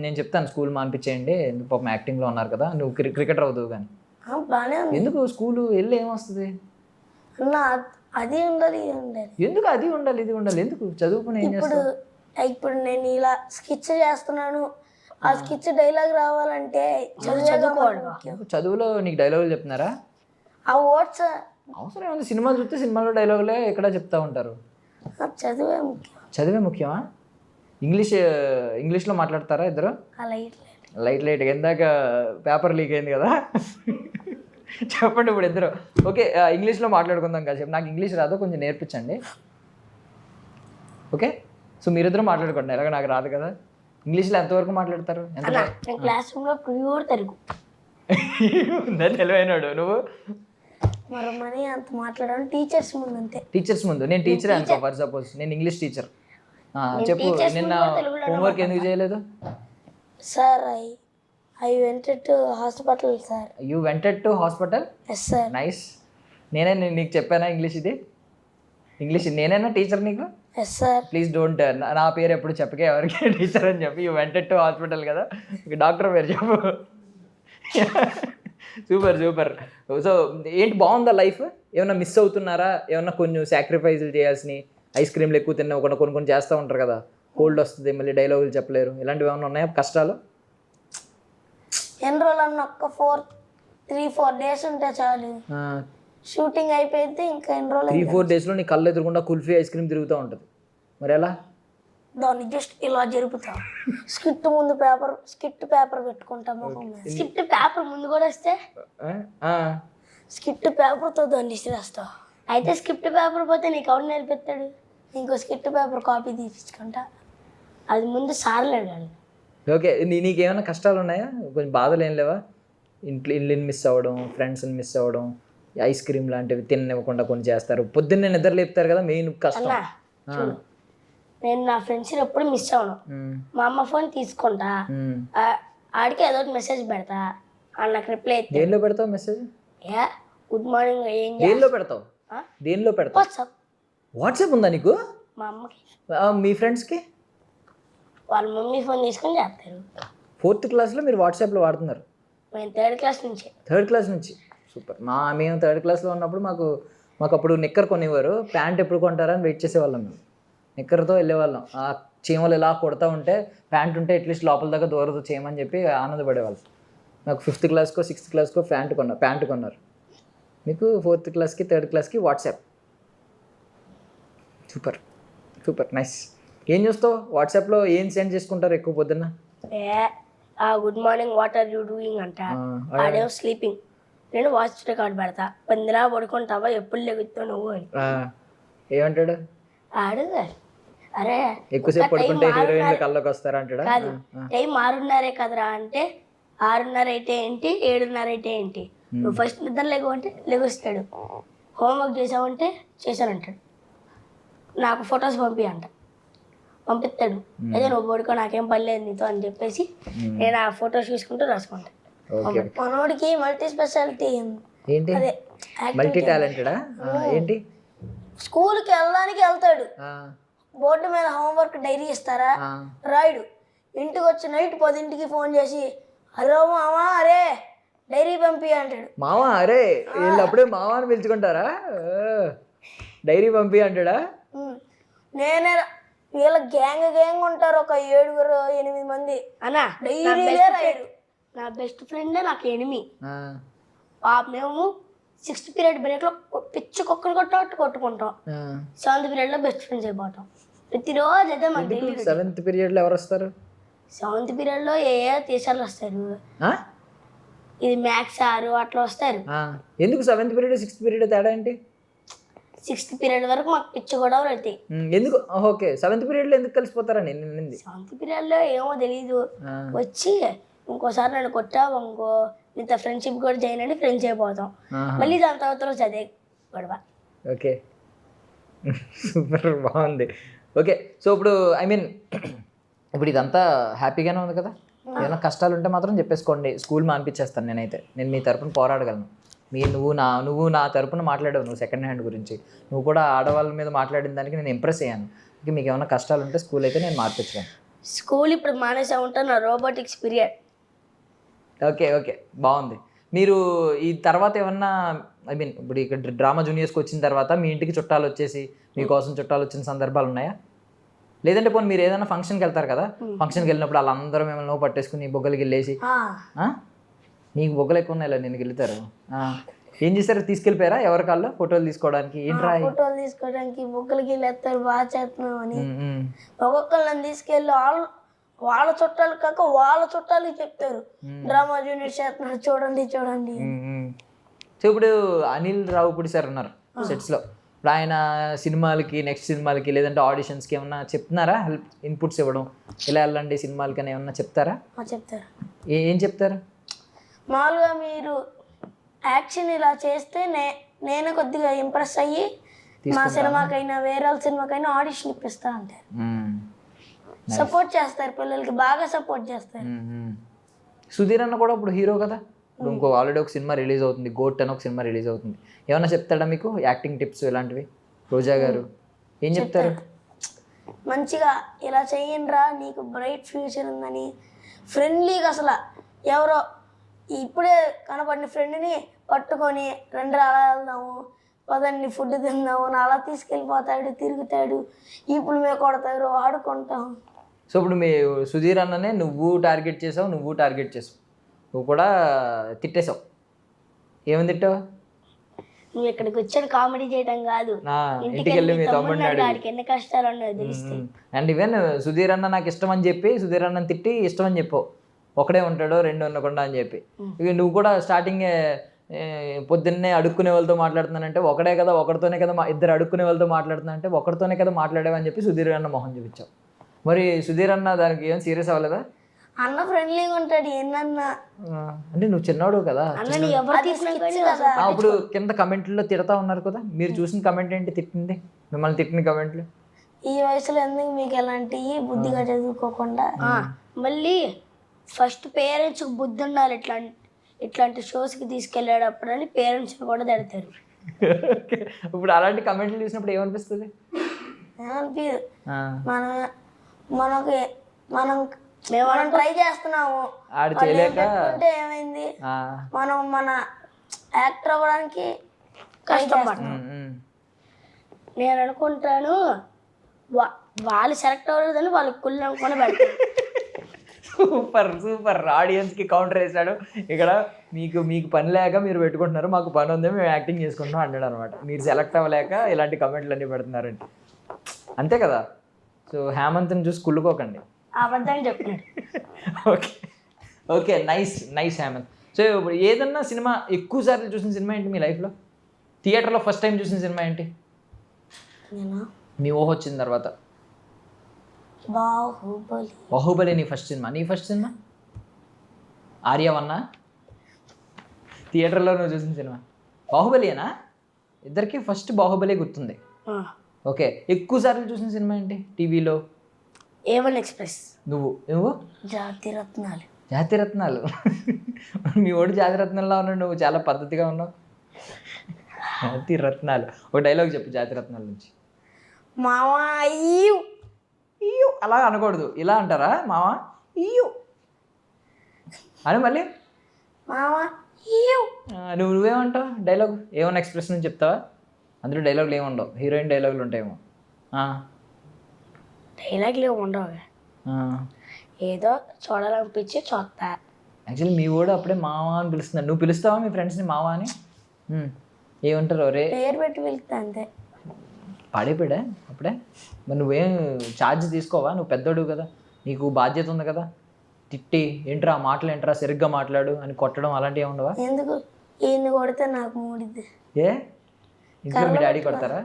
నేను చెప్తాను స్కూల్ మానిపించేయండి. పాపం యాక్టింగ్లో ఉన్నారు కదా, నువ్వు క్రికెటర్ అవుతావు. కానీ ఎందుకు స్కూలు వెళ్ళి ఏమొస్తుంది? అది ఉండాలి ఎందుకు? అది ఉండాలి ఇది ఉండాలి ఎందుకు? చదువుకుని ఏం చేస్తావు? ఇప్పుడు నేను ఇలా స్కెచ్ చేస్తున్నాను, ఆ స్కెచ్ డైలాగ్ రావాలంటే చదువుకోవడం. చదువులో నీకు డైలాగులు చెప్తున్నారా? ఆ వర్డ్స్ అవసరం ఏముంది? సినిమాలు చూస్తే సినిమాలో డైలాగులే ఎక్కడ చెప్తా ఉంటారు. చదివే ముఖ్యమా? ఇంగ్లీష్లో మాట్లాడతారా ఇద్దరు? లైట్ ఇందాక పేపర్ లీక్ అయింది కదా. చెప్పండి ఇప్పుడు ఇద్దరు. ఓకే ఇంగ్లీష్లో మాట్లాడుకుందాం కాసేపు. నాకు ఇంగ్లీష్ రాదు, కొంచెం నేర్పించండి. ఓకే సో మీరిద్దరు మాట్లాడుకోండి. ఎలాగ నాకు రాదు కదా. ఇంగ్లీష్లో ఎంతవరకు మాట్లాడతారు? తెలివైనాడు నువ్వు. టీచర్స్ ముందు నేను టీచర్ అనుకో, ఫర్ సపోజ్ నేను ఇంగ్లీష్ టీచర్. చెప్పు, నిన్న హోంవర్క్ ఎందుకు చేయలేదు? Sir I went to hospital, sir. You went to hospital? Yes, sir. Nice. నేనే నీకు చెప్పానా ఇంగ్లీష్? ఇంగ్లీష్ నేనేనా టీచర్ నీకు? Yes, sir. ప్లీజ్ డోంట్ నా పేరు ఎప్పుడు చెప్పకే ఎవరికి టీచర్ అని చెప్పి. యూ వెంటెడ్ టు హాస్పిటల్ కదా, డాక్టర్ పేరు చెప్పు. సూపర్. సో ఏంటి బాగుందా లైఫ్? ఏమన్నా మిస్ అవుతున్నారా? ఏమన్నా కొంచెం సాక్రిఫైజులు చేయాల్సినవి? ఐస్ క్రీమ్లు ఎక్కువ తిన్నా కొన్ని చేస్తూ ఉంటారు కదా, కోల్డ్ వస్తుంది, మళ్ళీ డైలాగులు చెప్పలేరు, ఇలాంటివి ఏమైనా ఉన్నాయా కష్టాలు? ఎన్రోల్ అన్న ఒక్క 3-4 days ఉంటే చాలు, షూటింగ్ అయిపోయింది. ఇంకా ఎన్రోల్ 3-4 daysలో నీ కళ్ళు ఎదురుకుండా కుల్ఫీ ఐస్ క్రీమ్ తిరుగుతూ ఉంటుంది. మరి ఎలా? దాన్ని జస్ట్ ఇలా జరుపుతాం. స్కిట్ పేపర్ పెట్టుకుంటాం ముఖం మీద. స్కిట్ పేపర్ ముందు కూడా వస్తే స్కిట్ పేపర్తో దాన్ని ఇసిరేస్తావు. అయితే స్కిట్ పేపర్ పోతే నీకు ఎవరు నేర్పిస్తాడు? ఇంకో స్కిట్ పేపర్ కాపీ తీపించుకుంటా. అది ముందు సార్లు అడగాలి. ఓకే, నీకేమైనా కష్టాలు ఉన్నాయా? కొంచెం బాధలు ఏం లేవా? ఇల్లుని మిస్ అవ్వడం, ఫ్రెండ్స్ని మిస్ అవ్వడం, ఐస్ క్రీమ్ లాంటివి తిననివ్వకుండా కొన్ని చేస్తారు, పొద్దున్నే నిద్ర లేపుతారు కదా, మెయిన్ కష్టం. చూడు, నేను నా ఫ్రెండ్స్ ఎప్పుడు మిస్ అవ్వను. మా అమ్మ ఫోన్ తీసుకుంటా, ఆడికి ఏదో ఒకటి మెసేజ్ పెడతా, ఆడు నాకు రిప్లై అయితే దేనిలో పెడతావు మెసేజ్? గుడ్ మార్నింగ్ ఏం దేనిలో పెడతావు? దేనిలో పెడతావు? వాట్సాప్. వాట్సాప్ ఉందా నీకు? మా అమ్మకి, మీ ఫ్రెండ్స్కి? వాళ్ళ మమ్మీ ఫోన్ తీసుకొని చేస్తారు. 4th క్లాస్లో మీరు వాట్సాప్లో వాడుతున్నారు? మేము 3rd క్లాస్ నుంచి. 3rd క్లాస్ నుంచి, సూపర్. మేము 3rd క్లాస్లో ఉన్నప్పుడు మాకు అప్పుడు నిక్కర్ కొనివ్వరు, ప్యాంట్ ఎప్పుడు కొంటారా అని వెయిట్ చేసేవాళ్ళం. మేము నిక్కర్తో వెళ్ళేవాళ్ళం. ఆ చీమలు ఇలా కొడతా ఉంటే ప్యాంట్ ఉంటే అట్లీస్ట్ లోపల దాకా దూరదు చేయమని చెప్పి ఆనందపడేవాళ్ళం. నాకు 5th క్లాస్కో 6th క్లాస్కో ప్యాంట్ కొన్నారు. మీకు 4th క్లాస్కి 3rd క్లాస్కి వాట్సాప్. Super super, nice. ఏం చూస్తావు వాట్సాప్లో? ఏం సెండ్ చేసుకుంటారు ఎక్కువ పొద్దున్న? Good morning what are you doing అంట, ఆడేమో స్లీపింగ్. నేను వాచ్ రికార్డ్ పెడతా, పందిరా పడుకుంటావా ఎప్పుడు లెగుతావు నువ్వు అని. ఏమంటాడు ఆడు? అరే ఎక్కువసేపు పడుకుంటే హీరోయిన్ల కళ్ళకి వస్తారా అంటాడా? కాదు, టైం 6:30 కదరా అంటే 6:30 అయితే ఏంటి 7:30 అయితే ఏంటి, నువ్వు ఫస్ట్ నిద్ర లేవు అంటే లెగుస్తాడు. హోంవర్క్ చేసావంటే చేశానంటాడు. నాకు ఫొటోస్ పంపిస్తాడు. అదే నువ్వు పడుకో నాకేం పని లేదు నీతో అని చెప్పేసి నేను ఆ ఫొటోస్ చూసుకుంటూ రాసుకుంటాను. మనోడికి మల్టీ స్పెషాలిటీ ఏంటి? అదే మల్టీ టాలెంటెడా ఏంటి? స్కూల్కి వెళ్ళడానికి వెళ్తాడు, బోర్డు మీద హోంవర్క్ డైరీ ఇస్తారా, రాయుడు. ఇంటికి వచ్చి నైట్ 10ంటికి ఫోన్ చేసి హలో మామా అరే డైరీ పంపి అంటాడు. మావా అరే, వీళ్ళు అప్పుడే మావా అని పిలుచుకుంటారా? డైరీ పంపి అంటాడా? నేనే వీళ్ళ గ్యాంగ్ ఉంటారు, ఒక 7-8 మంది అన్నా. డైరీలే రాయుడు. నా బెస్ట్ ఫ్రెండే నాకు ఎనిమి. మేము 6th పీరియడ్ బ్రేక్లో పిచ్చి కుక్కలు కొట్టుకుంటాం. 7th పీరియడ్లో బెస్ట్ ఫ్రెండ్స్ అయిపోతాం. ప్రతిరోజు అదే మాకు డైలీ. 7th పీరియడ్లో ఎవరు వస్తారు? 7th పీరియడ్లో టీచర్లు వస్తారు. ఇది మ్యాథ్స్ సారు అట్లా వస్తారు. ఎందుకు 7th పీరియడ్ 6th పీరియడ్ తేడా ఏంటి? 6th పీరియడ్ వరకు మాకు పిచ్చి గొడవలు అవుతాయి. ఎందుకు? ఓకే, 7th పీరియడ్లో ఎందుకు కలిసిపోతారని? 7th పీరియడ్లో ఏమో తెలీదు, వచ్చి ఇంకోసారి నన్ను కొట్టావు ఇంకో ఇంత ఫ్రెండ్షిప్ కూడా చేయనండి, ఫ్రెండ్స్ అయిపోతాం. మళ్ళీ దాని తర్వాత రోజు అదే గొడవ. ఓకే, సూపర్, బాగుంది. ఓకే, సో ఇప్పుడు ఇప్పుడు ఇదంతా హ్యాపీగానే ఉంది కదా? ఏమైనా కష్టాలు ఉంటే మాత్రం చెప్పేసుకోండి, స్కూల్ మానిపించేస్తాను. నేను మీ తరపున పోరాడగలను. నువ్వు నా తరపున మాట్లాడావు, నువ్వు సెకండ్ హ్యాండ్ గురించి, నువ్వు కూడా ఆడవాళ్ళ మీద మాట్లాడిన దానికి నేను ఇంప్రెస్ అయ్యాను. ఇంకా మీకు ఏమైనా కష్టాలు ఉంటే స్కూల్ అయితే నేను మార్పించాను. స్కూల్ ఇప్పుడు మానేసా ఉంటాను, నా రోబోటిక్స్ పీరియడ్. ఓకే ఓకే, బాగుంది. మీరు ఈ తర్వాత ఏమన్నా ఇప్పుడు ఇక్కడ డ్రామా జూనియర్స్కి వచ్చిన తర్వాత మీ ఇంటికి చుట్టాలు వచ్చేసి మీకోసం చుట్టాలు వచ్చిన సందర్భాలు ఉన్నాయా? లేదంటే పోనీ మీరు ఏదైనా ఫంక్షన్కి వెళ్తారు కదా, ఫంక్షన్కి వెళ్ళినప్పుడు వాళ్ళందరూ మిమ్మల్ని పట్టేసుకుని బొగ్గలకి వెళ్ళేసి నీకు బొగ్గలు ఎక్కువ ఉన్నాయి నేను వెళ్తారు ఏం చేశారు? తీసుకెళ్ళిపోయారా ఎవరి కాల్లో ఫోటోలు తీసుకోవడానికి? ఏంట్రా ఫోటోలు తీసుకోవడానికి బొగ్గలకి వెళ్ళేస్తారు, బాగా చేస్తున్నావు అని. ఒక్కొక్కళ్ళని తీసుకెళ్ళి వాళ్ళ చుట్టాలు కాక వాళ్ళ చుట్టాలకి చెప్తారు, డ్రామా జూనియర్ చేస్తున్నారు చూడండి చూడండి. సో ఇప్పుడు అనిల్ రావుపూడి సార్ ఉన్నారు సెట్స్లో, ఇప్పుడు ఆయన సినిమాలకి నెక్స్ట్ సినిమాలకి లేదంటే ఆడిషన్స్కి ఏమన్నా చెప్తున్నారా? హెల్ప్ ఇన్పుట్స్ ఇవ్వడం, ఇలా వెళ్ళండి సినిమాలకి అని ఏమన్నా చెప్తారా? చెప్తారు. ఏం చెప్తారు? మామూలుగా మీరు యాక్షన్ ఇలా చేస్తే నేను కొద్దిగా ఇంప్రెస్ అయ్యి మా సినిమాకైనా వేరే వాళ్ళ సినిమాకైనా ఆడిషన్ ఇప్పిస్తా అంటారు. సపోర్ట్ చేస్తారు, పిల్లలకి బాగా సపోర్ట్ చేస్తారు. సుధీర్ అన్న కూడా ఇప్పుడు హీరో కదా, ఇప్పుడు ఇంకో ఆల్రెడీ ఒక సినిమా రిలీజ్ అవుతుంది, గోట్ అని ఒక సినిమా రిలీజ్ అవుతుంది. ఏమన్నా చెప్తాడా మీకు యాక్టింగ్ టిప్స్ ఇలాంటివి? రోజా గారు ఏం చెప్తారు? మంచిగా ఇలా చెయ్యండిరా నీకు బ్రైట్ ఫ్యూచర్ ఉందని ఫ్రెండ్లీగా, అసలు ఎవరో ఇప్పుడే కనపడిన ఫ్రెండ్ని పట్టుకొని రండి అలా వెళ్దాము పదండి ఫుడ్ తిందాము అని అలా తీసుకెళ్ళిపోతాడు, తిరుగుతాడు, ఇప్పుడు మేము కొడతారు, ఆడుకుంటాం. సో ఇప్పుడు మీ సుధీర్ అన్ననే నువ్వు టార్గెట్ చేసావు, నువ్వు కూడా తిట్టేసావు. ఏమని తిట్టావు? నువ్వు ఇక్కడికి వచ్చాడు కామెడీ చేయడం కాదు, ఇంటికి వెళ్ళి మీ తమ్ముడిని ఎన్ని కష్టాలు ఉన్నాయో తెలిస్తే. అండ్ ఈవెన్ సుధీర్ అన్న నాకు ఇష్టం అని చెప్పి సుధీర్ అన్నని తిట్టి ఇష్టం అని చెప్పావు, ఒకడే ఉంటాడో రెండు ఉండకుండా అని చెప్పి. ఇక నువ్వు కూడా స్టార్టింగ్ పొద్దున్నే అడుక్కునే వాళ్ళతో మాట్లాడుతున్నానంటే ఒకడే కదా, ఒకరితోనే కదా, ఇద్దరు అడుక్కునే వాళ్ళతో మాట్లాడుతున్నా అంటే ఒకరితోనే కదా మాట్లాడేవని చెప్పి సుధీర్ అన్న మొహం చూపించావు. మరి సుధీర్ అన్న దానికి ఏం సీరియస్ అవ్వలేదా? అన్న ఫ్రెండ్లీగా ఉంటాడు ఏందన్నా. అంటే నువ్వు చిన్నవాడు కదా. అన్నని ఎవరు తీసినా కదా. ఇప్పుడు కింద కమెంట్లో తిడతా ఉన్నారు కదా, మీరు చూసిన కమెంట్ ఏంటి తిట్టింది, మిమ్మల్ని తిట్టిన కమెంట్లు? ఈ వయసులో ఎందుకు మీకు ఎలాంటివి బుద్ధిగా చదువుకోకుండా. మళ్ళీ ఫస్ట్ పేరెంట్స్ బుద్ధి ఉండాలి, ఇట్లాంటి షోస్కి తీసుకెళ్ళేటప్పుడు అని పేరెంట్స్ని కూడా తిడతారు. ఇప్పుడు అలాంటి కమెంట్లు చూసినప్పుడు ఏమనిపిస్తుంది? ఏమనిపించదు. మనకి మనం ట్రై చేస్తున్నాము, ఆడు చేయలేక ఏమైంది, మనం మన యాక్టర్ అవ్వడానికి కష్టపడతాం. నేను అనుకుంటాను వాళ్ళు సెలెక్ట్ అవ్వలేదని వాళ్ళు కుళ్ళు అనుకుని పెడతారు. సూపర్ ఆడియన్స్కి కౌంటర్ వేసాడు ఇక్కడ. మీకు పని లేక మీరు పెట్టుకుంటున్నారు, మాకు పని ఉంది మేము యాక్టింగ్ చేసుకుంటున్నాం అన్నాడు అనమాట. మీరు సెలెక్ట్ అవ్వలేక ఇలాంటి కమెంట్లు అన్నీ పెడుతున్నారండి, అంతే కదా. సో హేమంత్ని చూసి కుళ్ళుకోకండి. అబద్ధాన్ని చెప్తున్నాడు. Okay nice Hemant. సో ఇప్పుడు ఏదన్నా సినిమా ఎక్కువ సార్లు చూసిన సినిమా ఏంటి మీ లైఫ్లో? థియేటర్లో ఫస్ట్ టైం చూసిన సినిమా ఏంటి మీ ఊహ వచ్చిన తర్వాత? బాహుబలి నీ ఫస్ట్ సినిమా? ఆర్యవన్నా థియేటర్లో నువ్వు చూసిన సినిమా బాహుబలియేనా? ఇద్దరికి ఫస్ట్ బాహుబలి గుర్తుంది. ఓకే, ఎక్కువ సార్లు చూసిన సినిమా ఏంటి టీవీలో? A1 express. నువ్వు జాతిరత్నాలు మీ ఓడి జాతిరత్నాల్లో ఉన్నాడు, నువ్వు చాలా పద్ధతిగా ఉన్నావు. జాతిరత్నాలు ఒక డైలాగ్ చెప్పు జాతిరత్నాల నుంచి. మావా ఇయ్యు అలా అనకూడదు, ఇలా అంటారా? మావా ఇయ్యు అని మళ్ళీ మావా నువ్వేమంటావు డైలాగ్? A1 ఎక్స్ప్రెస్ నుంచి చెప్తావా? అందులో డైలాగులు ఏముండవు, హీరోయిన్ డైలాగులు ఉంటాయేమో. డైలాగ్లు ఉండవు, ఏదో చూడాలనిపించి చూస్తా. యాక్చువల్లీ మీ వాడు అప్పుడే మావా అని పిలుస్తున్నాడు, నువ్వు పిలుస్తావా మీ ఫ్రెండ్స్ని మావా అని? ఏమంటారు? రే పేరు పెట్టి పిలుస్తా అంతే. పాడైపోయాడా అప్పుడే? మరి నువ్వేం ఛార్జ్ తీసుకోవా? నువ్వు పెద్దోడు కదా, నీకు బాధ్యత ఉంది కదా. తిట్టి ఏంట్రా మాటలు ఏంట్రా సరిగ్గా మాట్లాడు అని కొట్టడం అలాంటివి ఉండవా? ఎందుకు ఈయన్ని కొడితే నాకు మూడిద్ది. ఏ ఇంట్లో మీ డాడీ కొడతారా?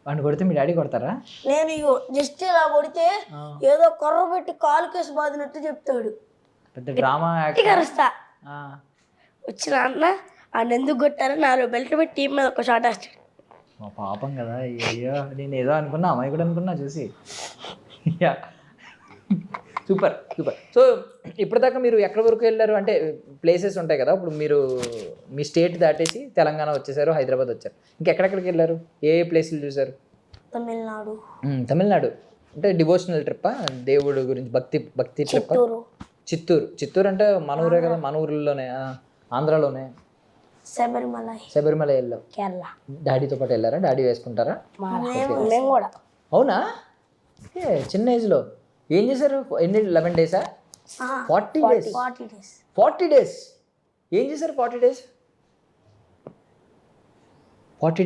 వాడిని కొడితే మీ డాడీ కొడతారా? నేను జస్ట్ ఇలా కొడితే ఏదో కొర్ర పెట్టి కాలు కేసు బాదినట్టు చెప్తాడు. పెద్ద డ్రామా కరుస్తా. వచ్చిన అన్న ఆయన ఎందుకు కొట్టారని నాలుగు బెల్ట్ పెట్టి టీం మీద ఒక షాట్ వేస్తాడు. మా పాపం కదా. అయ్యో నేను ఏదో అనుకున్నా, అమ్మాయి కూడా అనుకున్నా చూసి. సూపర్. సో ఇప్పటిదాకా మీరు ఎక్కడి వరకు వెళ్ళారు? అంటే ప్లేసెస్ ఉంటాయి కదా, ఇప్పుడు మీరు మీ స్టేట్ దాటేసి తెలంగాణ వచ్చేసారు, హైదరాబాద్ వచ్చారు, ఇంకెక్కడెక్కడికి వెళ్ళారు? ఏ ప్లేసులు చూసారు? తమిళనాడు అంటే డివోషనల్ ట్రిప్పా? దేవుడు గురించి భక్తి ట్రిప్? చిత్తూరు అంటే మన ఊరే కదా, మన ఊర్లోనే, ఆంధ్రాలోనే. శబరిమల వెళ్ళావు, డాడీతో పాటు వెళ్ళారా? డాడీ వేసుకుంటారా? అవునా? చిన్న ఏజ్లో ఏం చేశారు? 11 డేసా? 40 డేస్ ఏం చేశారు? 40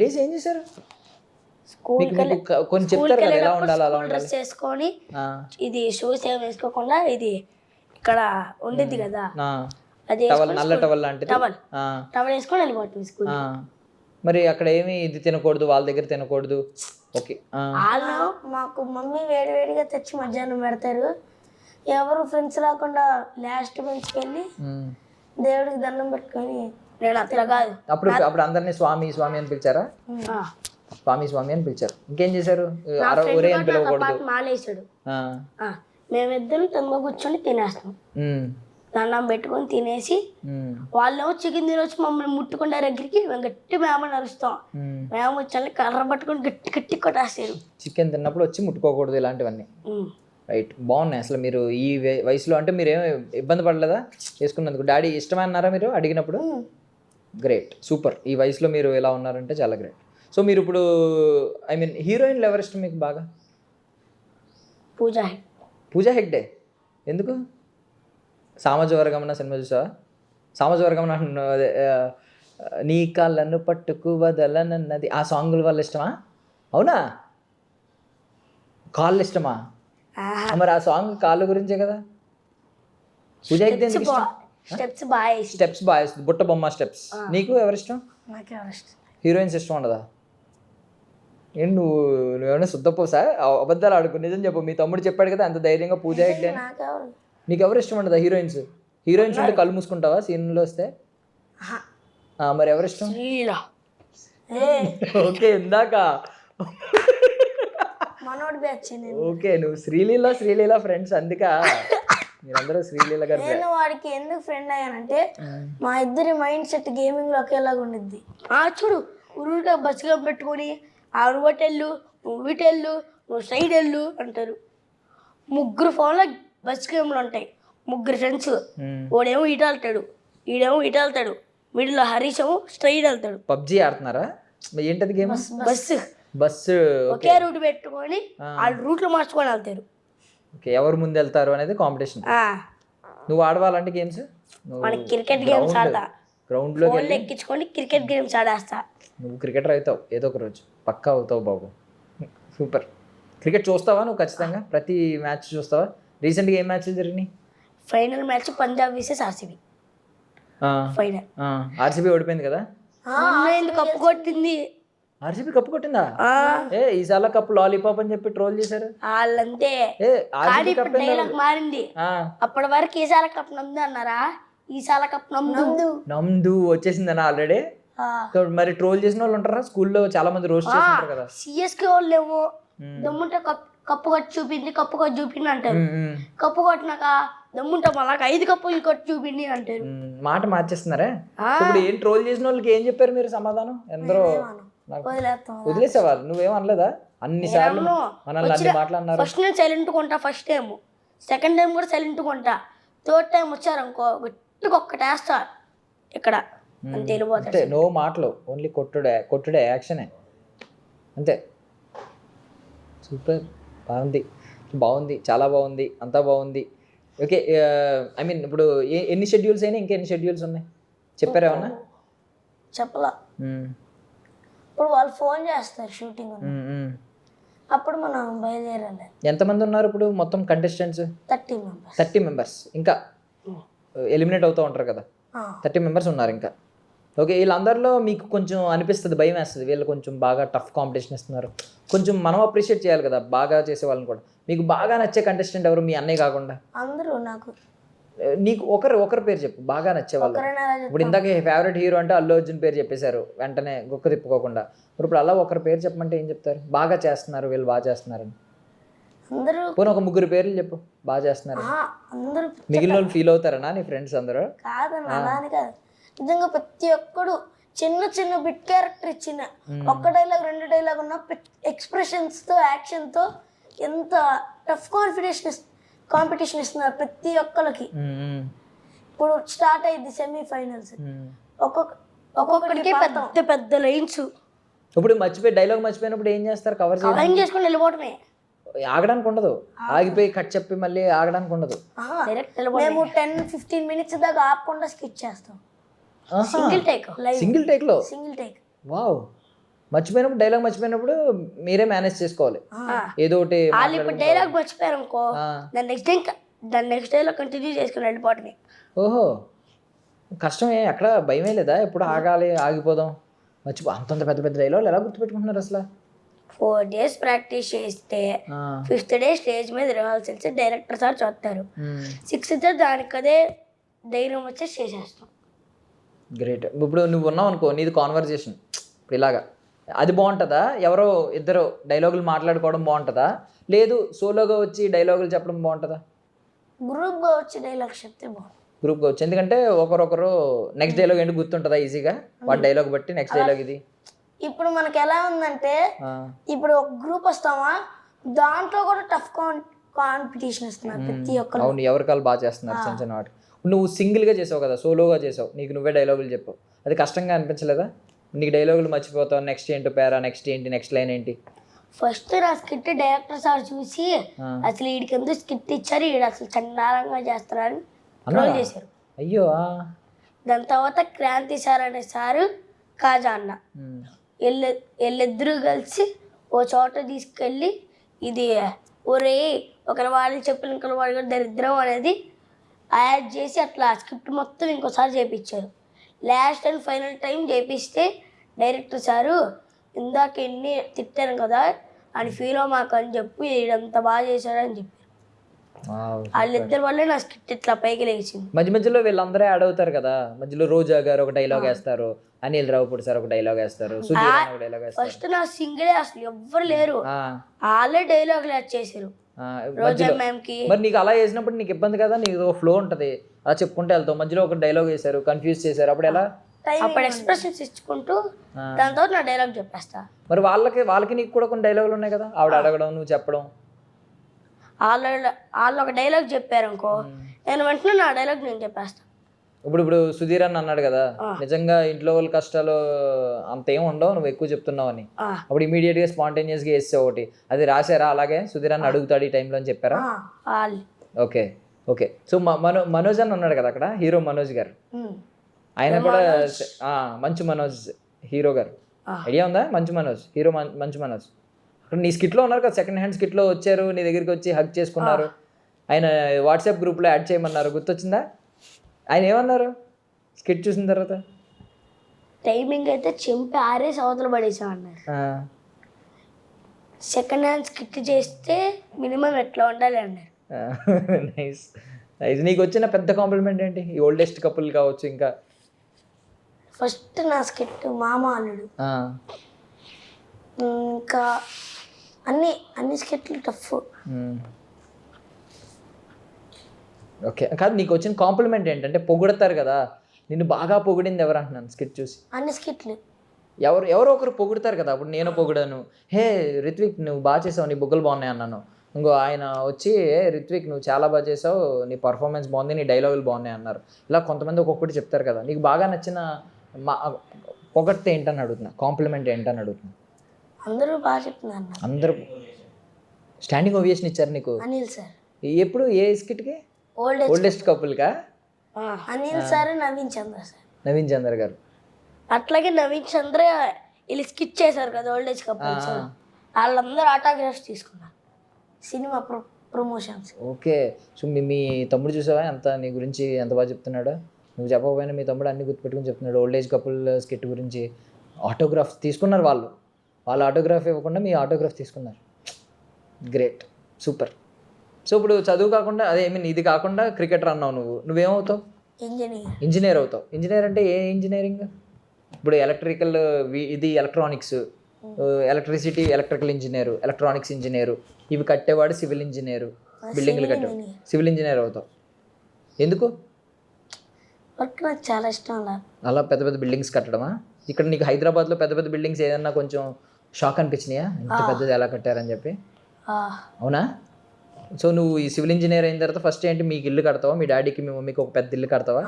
డేస్ ఏం చేశారు? కొన్ని చెప్తారు కదా ఎలా ఉండాలి, అలా ఉండాలి చేసుకొని. ఇది షూస్ ఏం వేసుకోకుండా ఇది ఇక్కడ ఉండేది కదా, అది నల్ల టవల్ లాంటిది టవల్ వేసుకొని వెళ్ళిపోతుంది స్కూల్. మరి అక్కడ ఏమి ఇది తినకూడదు, వాళ్ళ దగ్గర తినకూడదు? ఓకే, వాళ్ళు మాకు మమ్మీ వేడివేడిగా తెచ్చి మధ్యాహ్నం పెడతారు. ఎవరు ఫ్రెండ్స్ రాకుండా లాస్ట్ బెంచ్కి వెళ్ళి దేవుడికి దండం పెట్టుకొని. నేను అట్లా కాదు, అప్పుడు అందరినీ స్వామి అని పిలిచారా? స్వామి అని పిలిచారు. ఇంకేం చేశారు? ఒరే అని పిలవకూడదు. మాలేసాడు. మేమిద్దరం తొందర కూర్చొని తినేస్తాం, దండం పెట్టుకొని తినేసి. వాళ్ళేమో చికెన్ తినొచ్చి మమ్మల్ని ముట్టుకుంటే దగ్గరికి మేము గట్టి మేమని అరుస్తాం. మేము వచ్చి కర్ర పట్టుకొని గట్టి కొట్టేస్తారు. చికెన్ తిన్నప్పుడు వచ్చి ముట్టుకోకూడదు ఇలాంటివన్నీ. రైట్, బాగున్నాయి. అసలు మీరు ఈ వయసులో అంటే మీరు ఏమి ఇబ్బంది పడలేదా వేసుకున్నందుకు? డాడీ ఇష్టమన్నారా మీరు అడిగినప్పుడు? Great, super. ఈ వయసులో మీరు ఎలా ఉన్నారంటే చాలా గ్రేట్. సో మీరు ఇప్పుడు హీరోయిన్లు ఎవరు ఇష్టం మీకు బాగా? పూజా హెగ్డే. ఎందుకు? సామాజిక వర్గం సినిమా చూసావా? సామాజిక వర్గం నీ కాళ్ళను పట్టుకు వదలనన్నది ఆ సాంగుల వల్ల ఇష్టమా? అవునా? కాళ్ళు ఇష్టమా? మరి ఆ సాంగ్ కాళ్ళ గురించే కదా. పూజ హెగ్డే ఎందుకు ఇష్టం? స్టెప్స్ బాగా ఇస్తుంది, బుట్ట బొమ్మ స్టెప్స్. నీకు ఎవరిష్టం? హీరోయిన్స్ ఇష్టం ఉండదా? ఏంటి నువ్వేమైనా శుద్ధపోసా? అబద్ధాలు ఆడుకో, నిజం చెప్పు. మీ తమ్ముడు చెప్పాడు కదా అంత ధైర్యంగా పూజ హెగ్డే. నీకు ఎవరు ఇష్టం ఉండదా హీరోయిన్స్ ఉంటే కళ్ళు మూసుకుంటావా సీన్లో వస్తే? మరి ఎవరు ఇష్టం? ఓకే ఇందాక మనోడి బ్యాచ్ ఓకే నువ్వు శ్రీలీల ఫ్రెండ్స్ అందుకా మీరందరూ శ్రీలీల గారు. నేను వాడికి ఎందుకు ఫ్రెండ్ అయ్యానంటే మా ఇద్దరి మైండ్ సెట్ గేమింగ్ లో ఒకేలాగా ఉండిద్ది. చూడు ఊరుగా బస్సుగా పెట్టుకొని ఆడు హోటళ్ళు నువ్వు వీటెళ్ళు నువ్వు సైడ్ వెళ్ళు అంటారు. ముగ్గురు ఫోన్లో బస్ గేమ్లు ఉంటాయి, ముగ్గురు ఫ్రెండ్స్. వాడేమో ఇటు వెళ్తాడు, ఈడేమో ఇటు వెళ్తాడు, మిడిల్లో హరీష్ ఏమో స్ట్రైట్ వెళ్తాడు. పబ్జి ఆడుతున్నారా? ఏంటది గేమ్? బస్సు ఒకే రూట్ పెట్టుకొని వాళ్ళు రూట్లు మార్చుకొని వెళ్తారు. ఓకే ఎవరు ముందు వెళ్తారు అనేది కాంపిటీషన్. నువ్వు ఆడవాలంటే గేమ్స్? మన క్రికెట్ గేమ్స్ ఆడతా, గ్రౌండ్లో ఎక్కించుకొని క్రికెట్ గేమ్స్ ఆడేస్తా. నువ్వు క్రికెటర్ అవుతావు ఏదో ఒక రోజు, పక్కా అవుతావు బాబు. సూపర్. క్రికెట్ చూస్తావా నువ్వు ఖచ్చితంగా? ప్రతి మ్యాచ్ చూస్తావా? రీసెంట్గా ఏం మ్యాచ్లు జరిగినాయి? Final match Punjab versus RCB. Final RCB ఓడిపోయింది కదా? కప్పు కొట్టింది. ఆర్సీబీ కప్పు కొట్టిందా? ఈసారి కప్పు లాలీపాప్ అని చెప్పి ట్రోల్ చేశారు వాళ్ళంతే. డైలాగ్ మారింది. అప్పటి వరకు ఈసాల కప్ నమ్దు అన్నారా, ఈసాల కప్ నమ్దు వచ్చేసిందనా ఆల్రెడీ? మరి ట్రోల్ చేసిన వాళ్ళు ఉంటారా? స్కూల్లో చాలా మంది రోస్ట్ చేస్తుంటారు కదా. సిఎస్కే వాళ్ళు ఏమో దమ్ముంటే కప్పు కొట్టి చూపింది అంటారు. కప్పు కొట్టినాక దమ్ముంటే మళ్ళా 5 కప్పులు కొట్టి చూపింది అంటారు. మాట మార్చేస్తున్నారా? ఇప్పుడు ఏం ట్రోల్ చేసిన వాళ్ళకి ఏం చెప్పారు మీరు సమాధానం? ఎందరో వదిలేసేవాళ్ళు, నువ్వేం అనలేదా? అన్నిసార్లు మనల్ని అన్ని మాట్లాడినారు. ఫస్ట్ నేను సైలెంట్ కొంటా, ఫస్ట్ టైం, సెకండ్ టైం కూడా సైలెంట్ కొంటా, థర్డ్ టైం వచ్చారు అనుకో గట్టిగా ఒక్కటేస్తా ఇక్కడ అంతే. అంటే నో మాటలు, ఓన్లీ కొట్టుడే యాక్షనే అంతే. సూపర్, బాగుంది చాలా బాగుంది, అంతా బాగుంది. ఓకే ఐ మీన్ ఇప్పుడు ఎన్ని షెడ్యూల్స్ అయినా ఇంకా ఎన్ని షెడ్యూల్స్ ఉన్నాయి చెప్పారా ఏమన్నా? చెప్పలా. ఇప్పుడు వాళ్ళు ఫోన్ చేస్తారు షూటింగ్, అప్పుడు మనం బయలుదేరాలి. ఎంతమంది ఉన్నారు ఇప్పుడు మొత్తం కంటెస్టెంట్స్? 30 మెంబర్స్. ఇంకా ఎలిమినేట్ అవుతూ ఉంటారు కదా, 30 మెంబర్స్ ఉన్నారు ఇంకా. ఓకే వీళ్ళందరిలో మీకు కొంచెం అనిపిస్తుంది, భయం వేస్తుంది, వీళ్ళు కొంచెం బాగా టఫ్ కాంపిటీషన్ ఇస్తున్నారు, కొంచెం మనం అప్రిషియేట్ చేయాలి కదా బాగా చేసే వాళ్ళని కూడా. మీకు బాగా నచ్చే కంటెస్టెంట్ ఎవరు మీ అన్నయ్య కాకుండా? అందరూ. నాకు నీకు ఒకరి పేరు చెప్పు బాగా నచ్చేవాళ్ళు. ఇప్పుడు ఇందాక ఫేవరెట్ హీరో అంటే అల్లు అర్జున్ పేరు చెప్పేశారు వెంటనే గుక్క తిప్పుకోకుండా. ఇప్పుడు అలా ఒకరి పేరు చెప్పమంటే ఏం చెప్తారు? బాగా చేస్తున్నారు వీళ్ళు, బాగా చేస్తున్నారని. పోనీ ఒక 3 పేర్లు చెప్పు బాగా చేస్తున్నారు. మిగిలిన వాళ్ళు ఫీల్ అవుతారనా నీ ఫ్రెండ్స్ అందరూ? కాదు, నిజంగా ప్రతి ఒక్కడు చిన్న చిన్న బిట్ క్యారెక్టర్ ఇచ్చిన, ఒక్క డైలాగ్ 2 డైలాగ్ ఉన్న ఎక్స్ప్రెషన్స్ తో యాక్షన్ తో ఎంత టఫ్ కాంపిటీషన్ ఇస్తున్నారు ప్రతి ఒక్కరికి. ఇప్పుడు స్టార్ట్ అయింది సెమీఫైనల్స్, ఒక్కొక్కడికి పెద్ద పెద్ద లైన్స్. ఇప్పుడు డైలాగ్ మర్చిపోయినప్పుడు ఏం చేస్తారు? కవర్ చేసుకుని వెళ్ళిపోవటమే. ఆగడానికి ఉండదు, ఆగిపోయి కట్ చెప్పి మళ్ళీ ఆగడానికి ఉండదు. మేము 10-15 మినిట్స్ దాకా ఆపకుండా స్కిప్ చేస్తాం. సింగిల్ టేక్ లో. వావ్. మర్చిపోయినప్పుడు డైలాగ్ మర్చిపోయినప్పుడు మీరే మేనేజ్ చేసుకోవాలి ఏదో ఒకటి. ఇప్పుడు డైలాగ్ మర్చిపోయారు అనుకో, దాని నెక్స్ట్ డైలాగ్ కంటిన్యూ చేసుకుని వెళ్ళిపోవటమే. ఓహో కష్టమే, అక్కడ భయమే లేదా? ఎప్పుడు ఆగాలి, ఆగిపోదాం, అంతంత పెద్ద పెద్ద డైలాగ్ ఎలా గుర్తుపెట్టుకుంటున్నారు అసలు? 4 days ప్రాక్టీస్ చేస్తే 5th డే స్టేజ్ మీద రిహార్సల్స్ డైరెక్టర్ సార్ చూస్తారు. 6th దానికి అదే ధైర్యం వచ్చేసి చేసేస్తాం. గ్రేట్. ఇప్పుడు నువ్వు ఉన్నావు అనుకో, నీది కాన్వర్జేషన్ ఇప్పుడు ఇలాగా, అది బాగుంటుందా? ఎవరో ఇద్దరు డైలాగులు మాట్లాడుకోవడం బాగుంటుందా, లేదు సోలోగా వచ్చి డైలాగులు చెప్పడం బాగుంటుందా? గ్రూప్గా వచ్చి డైలాగ్ చెప్తే బాగుంటుంది. గ్రూప్గా వచ్చి, ఎందుకంటే ఒకరొకరు నెక్స్ట్ డైలాగ్ ఏంటి గుర్తుంటుందా ఈజీగా, వాడి డైలాగ్ బట్టి నెక్స్ట్ డైలాగ్ ఇది. ఇప్పుడు మనకి ఎలా ఉందంటే, ఇప్పుడు ఒక గ్రూప్ వస్తామా, దాంట్లో కూడా టఫ్ కాంపిటీషన్ ఇస్తున్నారు ప్రతి ఒక్కరు. అవును, ఎవరికాలు బాగా చేస్తున్నారు చిన్న చిన్న వాటి. నువ్వు సింగిల్గా చేసావు కదా, సోలోగా చేసావు, నీకు నువ్వే డైలాగులు చెప్పు, అది కష్టంగా అనిపించలేదా? నీకు డైలాగులు మర్చిపోతావు, నెక్స్ట్ ఏంటో పేరా, నెక్స్ట్ ఏంటి, నెక్స్ట్ లైన్ ఏంటి? ఫస్ట్ నా స్కిట్ డైరెక్టర్ సార్ చూసి అసలు వీడికి ఎందుకు స్కిట్ ఇచ్చారు, వీడు అసలు చండాలంగా చేస్తారని ట్రోల్ చేశారు. అయ్యో. దాని తర్వాత క్రాంతి సార్ అనే సారు, కాజా అన్న వీళ్ళిద్దరూ కలిసి ఓ చోట తీసుకెళ్ళి, ఇది ఒరే ఒకరి వాళ్ళు చెప్పిన ఇంకొక వాడు కూడా దరిద్రం అనేది యాడ్ చేసి అట్లా స్క్రిప్ట్ మొత్తం ఇంకోసారి చేయించారు. లాస్ట్ అండ్ ఫైనల్ టైం చేపిస్తే డైరెక్టర్ సారు, ఇందాక ఎన్ని తిట్టాను కదా అని ఫీల్ అవ్వమాక అని చెప్పి ఇదంతా బాగా చేశాడు అని చెప్పారు. వాళ్ళిద్దరి వల్లే నా స్కిట్ ఇట్లా పైకి లేచింది. మధ్య మధ్యలో వీళ్ళందరూ యాడ్ అవుతారు కదా, మధ్యలో రోజా గారు ఒక డైలాగ్ వేస్తారు, అనిల్ రావుపూడి సార్ ఒక డైలాగ్ వేస్తారు, సుధీర్ అన్న ఒక డైలాగ్ వేస్తారు. ఫస్ట్ నా సింగిలే, అసలు ఎవ్వరు లేరు, వాళ్ళే డైలాగ్ యాడ్ చేశారు రోజా మ్యామ్ కి. మరి నీకు అలా వేసినప్పుడు నీకు ఇబ్బంది కదా, నీకు ఒక ఫ్లో ఉంటది, అలా చెప్పుకుంటే వెళ్తావు, మధ్యలో ఒక డైలాగ్ వేశారు, కన్ఫ్యూజ్ చేశారు, అప్పుడు ఎలా? అప్పుడు ఎక్స్ప్రెషన్స్ ఇచ్చుకుంటూ దాని తర్వాత నా డైలాగ్ చెప్పేస్తా. మరి వాళ్ళకి నీకు కూడా కొన్ని డైలాగులు ఉన్నాయి కదా, ఆవిడ అడగడం నువ్వు చెప్పడం. వాళ్ళు ఒక డైలాగ్ చెప్పారు అనుకో, నేను వెంటనే నా డైలాగ్ నేను చెప్పేస్తా. ఇప్పుడు సుధీర్ అన్న అన్నాడు కదా, నిజంగా ఇంట్లో వాళ్ళ కష్టాలు అంతేం ఉండవు, నువ్వు ఎక్కువ చెప్తున్నావు అని. అప్పుడు ఇమీడియట్ గా స్పాంటేనియస్ గా వేస్తే ఒకటి అది రాశారా, అలాగే సుధీర్ అన్న అడుగుతాడు ఈ టైంలో అని చెప్పారా? Okay okay. సో మనోజ్ అన్న ఉన్నాడు కదా అక్కడ, హీరో మనోజ్ గారు, ఆయన కూడా మంచు మనోజ్ హీరో గారు, ఐడియా ఉందా? మంచు మనోజ్ హీరో, మంచు మనోజ్ నీ స్కిట్లో ఉన్నారు కదా, సెకండ్ హ్యాండ్ స్కిట్లో వచ్చారు, నీ దగ్గరికి వచ్చి హగ్ చేసుకున్నారు, ఆయన వాట్సాప్ గ్రూప్లో యాడ్ చేయమన్నారు, గుర్తొచ్చిందా? ఆయన ఏమన్నారు స్కిట్ చూసిన తర్వాత? టైమింగ్ అయితే చింపి ఆరేసి అవతల పడేసా అన్నారు. సెకండ్ హ్యాండ్ స్కిట్ చేస్తే మినిమం ఎట్లా ఉండాలి అన్నారు. Nice nice. నీకు వచ్చిన పెద్ద కాంప్లిమెంట్ ఏంటి? ఈ ఓల్డెస్ట్ కపుల్ కావచ్చు, ఇంకా ఫస్ట్ నా స్కిట్ మామ అల్లుడు, ఇంకా అన్ని స్కిట్లు టఫ్. ఓకే కాదు, నీకు వచ్చిన కాంప్లిమెంట్ ఏంటంటే పొగుడతారు కదా, నిన్ను బాగా పొగిడింది ఎవరు అంటున్నాను స్కిట్ చూసి? అన్ని స్కిట్లు ఎవరో ఒకరు పొగుడతారు కదా, అప్పుడు నేను పొగిడాను, హే రిత్విక్ నువ్వు బాగా చేసావు, నీ బుగ్గలు బాగున్నాయి అన్నాను, ఇంకో ఆయన వచ్చి రిత్విక్ నువ్వు చాలా బాగా చేసావు, నీ పర్ఫార్మెన్స్ బాగుంది, నీ డైలాగులు బాగున్నాయి అన్నారు. ఇలా కొంతమంది ఒక్కొక్కటి చెప్తారు కదా, నీకు బాగా నచ్చిన పొగడితే ఏంటని అడుగుతున్నా, కాంప్లిమెంట్ ఏంటని అడుగుతున్నా. అందరూ బాగా చెప్తున్నారు, అందరూ స్టాండింగ్ ఓవియేషన్ ఇచ్చారు నీకు. అనిల్ సార్ ఎప్పుడు ఏ స్కిట్కి? ఓల్డెస్ట్ కపుల్కా? అనిల్ సార్, నవీన్ చంద్ర గారు. అట్లాగే నవీన్ చంద్ర వీళ్ళు స్కిట్ చేశారు కదా ఓల్డేజ్ కపుల్స్, వాళ్ళందరూ ఆటోగ్రాఫ్స్ తీసుకున్నారు సినిమా ప్రమోషన్స్. ఓకే. సో మీ తమ్ముడు చూసావా ఎంత నీ గురించి ఎంత బాగా చెప్తున్నాడు? నువ్వు చెప్పకపోయినా మీ తమ్ముడు అన్ని గుర్తుపెట్టుకుని చెప్తున్నాడు. ఓల్డేజ్ కపుల్ స్కిట్ గురించి ఆటోగ్రాఫ్ తీసుకున్నారు, వాళ్ళ ఆటోగ్రాఫ్ ఇవ్వకుండా మీ ఆటోగ్రాఫ్ తీసుకున్నారు. Great, super. సో ఇప్పుడు చదువు కాకుండా అదే ఇది కాకుండా క్రికెటర్ అన్నావు, నువ్వేమవుతావు? ఇంజనీర్ అవుతావు. ఇంజనీర్ అంటే ఏ ఇంజనీరింగ్? ఇప్పుడు ఎలక్ట్రికల్, ఇది electronics, electricity electrical engineer, electronics engineer, ఇవి కట్టేవాడు సివిల్ ఇంజనీరు, బిల్డింగ్లు కట్టేవాడు సివిల్ ఇంజనీర్ అవుతావు. ఎందుకు? నాకు చాలా ఇష్టం అలా పెద్ద పెద్ద బిల్డింగ్స్ కట్టడమా? ఇక్కడ నీకు హైదరాబాద్లో పెద్ద పెద్ద బిల్డింగ్స్ ఏదన్నా కొంచెం షాక్ అనిపించినాయా, ఇంత పెద్దది ఎలా కట్టారని చెప్పి? అవునా? సో నువ్వు ఈ సివిల్ ఇంజనీర్ అయిన తర్వాత ఫస్ట్ ఏంటి, మీకు ఇల్లు కడతావా, మీ డాడీకి మీ మమ్మీకి ఒక పెద్ద ఇల్లు కడతావా?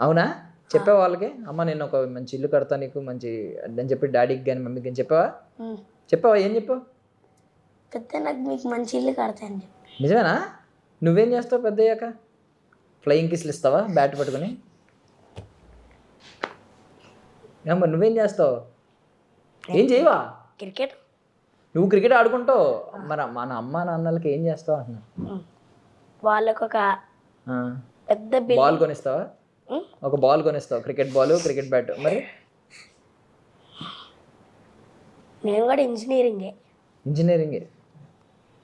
అవునా? చెప్పావా వాళ్ళకి, అమ్మ నేను ఒక మంచి ఇల్లు కడతా నీకు మంచి అని చెప్పి డాడీకి కానీ మమ్మీకి కానీ చెప్పావా? ఏం చెప్పావు? నాకు మీకు మంచి ఇల్లు కడతాను. నిజమేనా? నువ్వేం చేస్తావు పెద్ద అయ్యాక? ఫ్లయింగ్ కిస్లు ఇస్తావా బ్యాట్ పట్టుకుని? మరి నువ్వేం చేస్తావు? ఏం చేయవా? క్రికెట్. నువ్వు క్రికెట్ ఆడుకుంటావు, మరి మన అమ్మ నాన్నలకి ఏం చేస్తావు అన్న? వాళ్ళకు ఒక పెద్ద బాల్ కొనిస్తావా? ఒక బాల్ కొనిస్తావు, క్రికెట్ బాల్, క్రికెట్ బ్యాట్. మరి నేను కూడా ఇంజనీరింగే.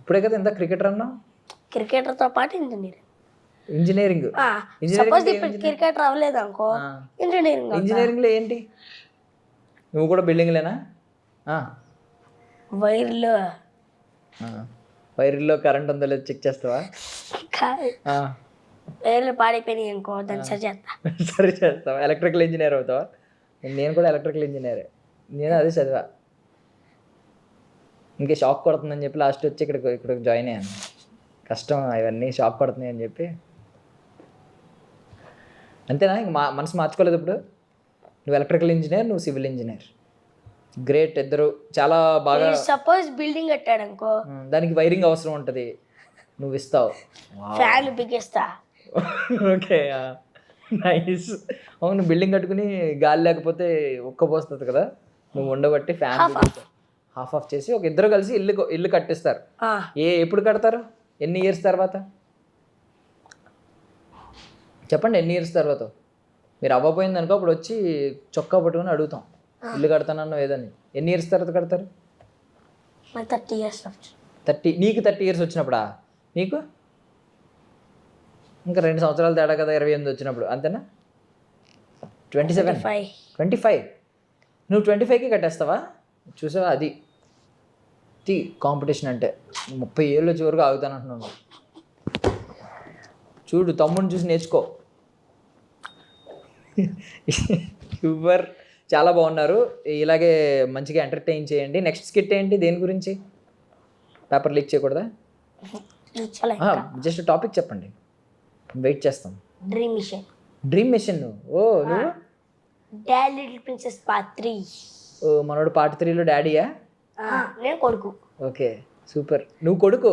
ఇప్పుడే కదా ఇంత క్రికెటర్ అన్నావు. క్రికెటర్తో పాటు ఇంజనీరింగ్. క్రికెటర్ అవ్వలేదు అనుకో, ఇంజనీరింగ్లో ఏంటి? నువ్వు కూడా బిల్డింగ్లేనా? వైర్లో కరెంట్ ఉందో లేదో చెక్ చేస్తావా? వైర్లు పాడైపోయినాయి అనుకో, దాన్ని సరి చేస్తావా? ఎలక్ట్రికల్ ఇంజనీర్ అవుతావా? నేను కూడా ఎలక్ట్రికల్ ఇంజనీరే, నేను అదే చదివా. ఇంకే షాక్ కొడుతుందని చెప్పి లాస్ట్ వచ్చి ఇక్కడ జాయిన్ అయ్యాను. కష్టం ఇవన్నీ, షాక్ కొడుతున్నాయి అని చెప్పి. అంతేనా? ఇంక మనసు మార్చుకోలేదు ఇప్పుడు? నువ్వు ఎలక్ట్రికల్ ఇంజనీర్, నువ్వు సివిల్ ఇంజనీర్. గ్రేట్, ఇద్దరు చాలా బాగా. సపోజ్ బిల్డింగ్ కట్టాడు అనుకో, దానికి వైరింగ్ అవసరం ఉంటుంది, నువ్వు ఇస్తావు. ఫ్యాన్ బిగిస్తా. Okay, nice. అవును, బిల్డింగ్ కట్టుకుని గాలి లేకపోతే ఉక్కపోస్తుంది కదా, నువ్వు ఉండబట్టి ఫ్యాన్ హాఫ్ ఆఫ్ చేసి ఒక ఇద్దరు కలిసి ఇల్లు కట్టిస్తారు. ఎప్పుడు కడతారు? ఎన్ని ఇయర్స్ తర్వాత చెప్పండి? ఎన్ని ఇయర్స్ తర్వాత? మీరు అవ్వపోయింది అనుకో, అప్పుడు వచ్చి చొక్కా పట్టుకుని అడుగుతాం, ఇల్లు కడతానన్నా ఏదని. ఎన్ని ఇయర్స్ తర్వాత కడతారు? 30 years. 30. నీకు 30 years వచ్చినప్పుడా? నీకు ఇంకా 2 సంవత్సరాలు తేడా కదా 28 వచ్చినప్పుడు, అంతేనా? 27, 25. నువ్వు 25కి కట్టేస్తావా? చూసావా, అది కాంపిటీషన్ అంటే. 30 ఏళ్ళు వచ్చే వరకు ఆగుతానంటున్నాను. చూడు, తమ్ముడిని చూసి నేర్చుకో. సూపర్, చాలా బాగున్నారు. ఇలాగే మంచిగా ఎంటర్టైన్ చేయండి. నెక్స్ట్ స్కిట్ ఏంటి, దేని గురించి? పేపర్ లీక్ చేయకూడదా? జస్ట్ టాపిక్ చెప్పండి, వెయిట్ చేస్తాం. Dream mission. ఓ నువ్వు డాడీ లిటిల్ ప్రిన్సెస్ పార్ట్ 3. ఓ మనోడు పార్ట్ 3లో డాడీయా? నేను కొడుకు. Okay super. నువ్వు కొడుకు,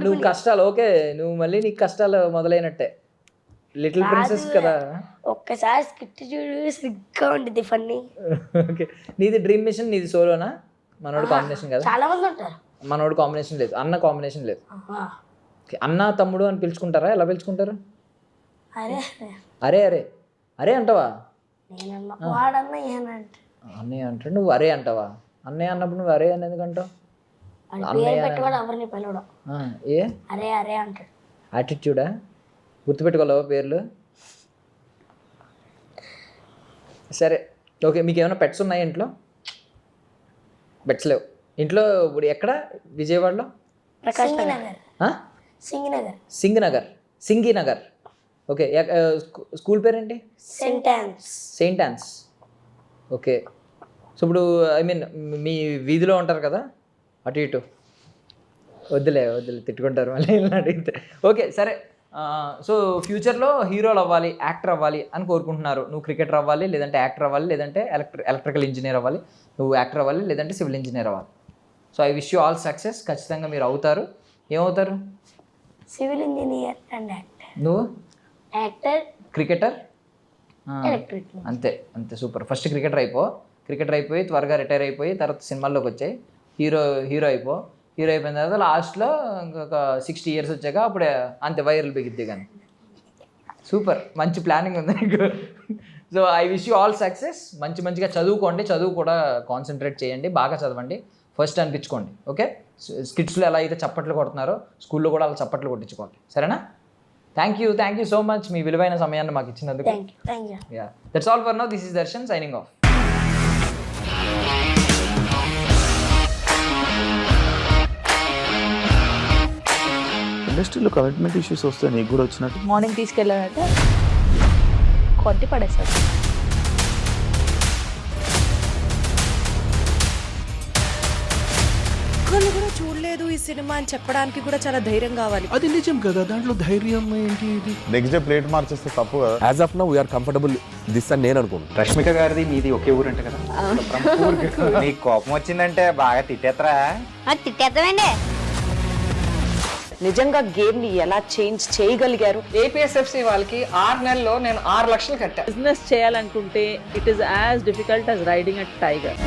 నువ్వు కష్టాలు. ఓకే, నువ్వు మళ్ళీ నీకు కష్టాలు మొదలైనట్టే. లిటిల్ ప్రిన్సెస్ కదా. ఒక్కసారి స్కిట్ చూడు, సిగ్గా ఉంటుంది ఫన్నీ. ఓకే, నీది డ్రీమ్ మిషన్, నీది సోలోనా? మనోడు కాంబినేషన్ కదా? చాలా మంది ఉంటారు. మనోడు కాంబినేషన్ లేదు, అన్న కాంబినేషన్ లేదు. ఓకే, అన్న తమ్ముడు అని పిలుచుకుంటారా? ఎలా పిలుచుకుంటారు? అరే అరే అరే అరే అంటావా? నేనన్నా వాడన్నా ఏనంట అన్నయ్య అంటాడు, నువ్వు అరే అంటావా? అన్నయ్య అన్నప్పుడు నువ్వు అరే అని ఎందుకంటావు? పేరు పెట్టుకోవడం ఎవరిని పిలవడం. ఏ అరే అరే అంటాడు. యాటిట్యూడా? గుర్తుపెట్టుకోలేవా పేర్లు? సరే ఓకే, మీకు ఏమైనా పెట్స్ ఉన్నాయా ఇంట్లో? పెట్స్ లేవు ఇంట్లో. ఇప్పుడు ఎక్కడ? విజయవాడలో? సింగినగర్. ఓకే, స్కూల్ పేరేంటి? Saint Ann's. ఓకే, సో ఇప్పుడు ఐ మీన్ మీ వీధిలో ఉంటారు కదా, అటు ఇటు. వద్దులే తిట్టుకుంటారు మళ్ళీ అడిగితే. ఓకే సరే, సో ఫ్యూచర్లో హీరోలు అవ్వాలి, యాక్టర్ అవ్వాలి అని కోరుకుంటున్నారు. నువ్వు క్రికెటర్ అవ్వాలి, లేదంటే యాక్టర్ అవ్వాలి, లేదంటే ఎలక్ట్రికల్ ఇంజనీర్ అవ్వాలి. నువ్వు యాక్టర్ అవ్వాలి, లేదంటే సివిల్ ఇంజనీర్ అవ్వాలి. So I wish you all success. ఖచ్చితంగా మీరు అవుతారు. ఏమవుతారు? Civil engineer and actor. నువ్వు? Actor, cricketer. ఎలక్ట్రికల్. అంతే సూపర్. ఫస్ట్ క్రికెటర్ అయిపోయి త్వరగా రిటైర్ అయిపోయి తర్వాత సినిమాల్లోకి వచ్చాయి. హీరో అయిపోయిన తర్వాత లాస్ట్లో ఇంకొక 60 years వచ్చాక అప్పుడే అంతే వైరల్ బిగిద్ది. కానీ సూపర్, మంచి ప్లానింగ్ ఉంది నీకు. So I wish you all success. మంచిగా చదువుకోండి, చదువు కూడా కాన్సన్ట్రేట్ చేయండి, బాగా చదవండి, ఫస్ట్ అనిపించుకోండి. ఓకే, స్కిట్స్లో ఎలా అయితే చప్పట్లు కొడుతున్నారో స్కూల్లో కూడా అలా చప్పట్లు కొట్టించుకోండి, సరేనా? థ్యాంక్ యూ సో మచ్ మీ విలువైన సమయాన్ని మాకు ఇచ్చినందుకు. Yeah, that's all for now. This is Darshan signing off. ఇండస్ట్రీలో కమిట్మెంట్ ఇష్యూస్ వస్తే నీకు కూడా వచ్చినట్టు? మార్నింగ్ తీసుకెళ్ళాడంటే కొట్టి పడేస్తాడు. ఒక్కళ్ళు కూడా చూడలేదు ఈ సినిమా అని చెప్పడానికి కూడా చాలా ధైర్యం కావాలి. అది నిజం కదా, దాంట్లో ధైర్యం ఏంటి? ఇది నెక్స్ట్ డే ప్లేట్ మార్చేస్తే తప్పు కదా. As of now we are comfortable this అని నేను అనుకుంటున్నాను. రష్మిక గారిది మీది ఒకే ఊరు అంటే కదా? నీకు కోపం వచ్చిందంటే బాగా తిట్టేత్తరా? తిట్టేద్దామండి. నిజంగా గేమ్ ని ఎలా చేంజ్ చేయగలిగారు? ఏపీఎస్ఎఫ్సి వాళ్ళకి 6 నెలల్లో నేను 6 లక్షలు కట్టా. బిజినెస్ చేయాలనుకుంటే it is as difficult as riding a tiger.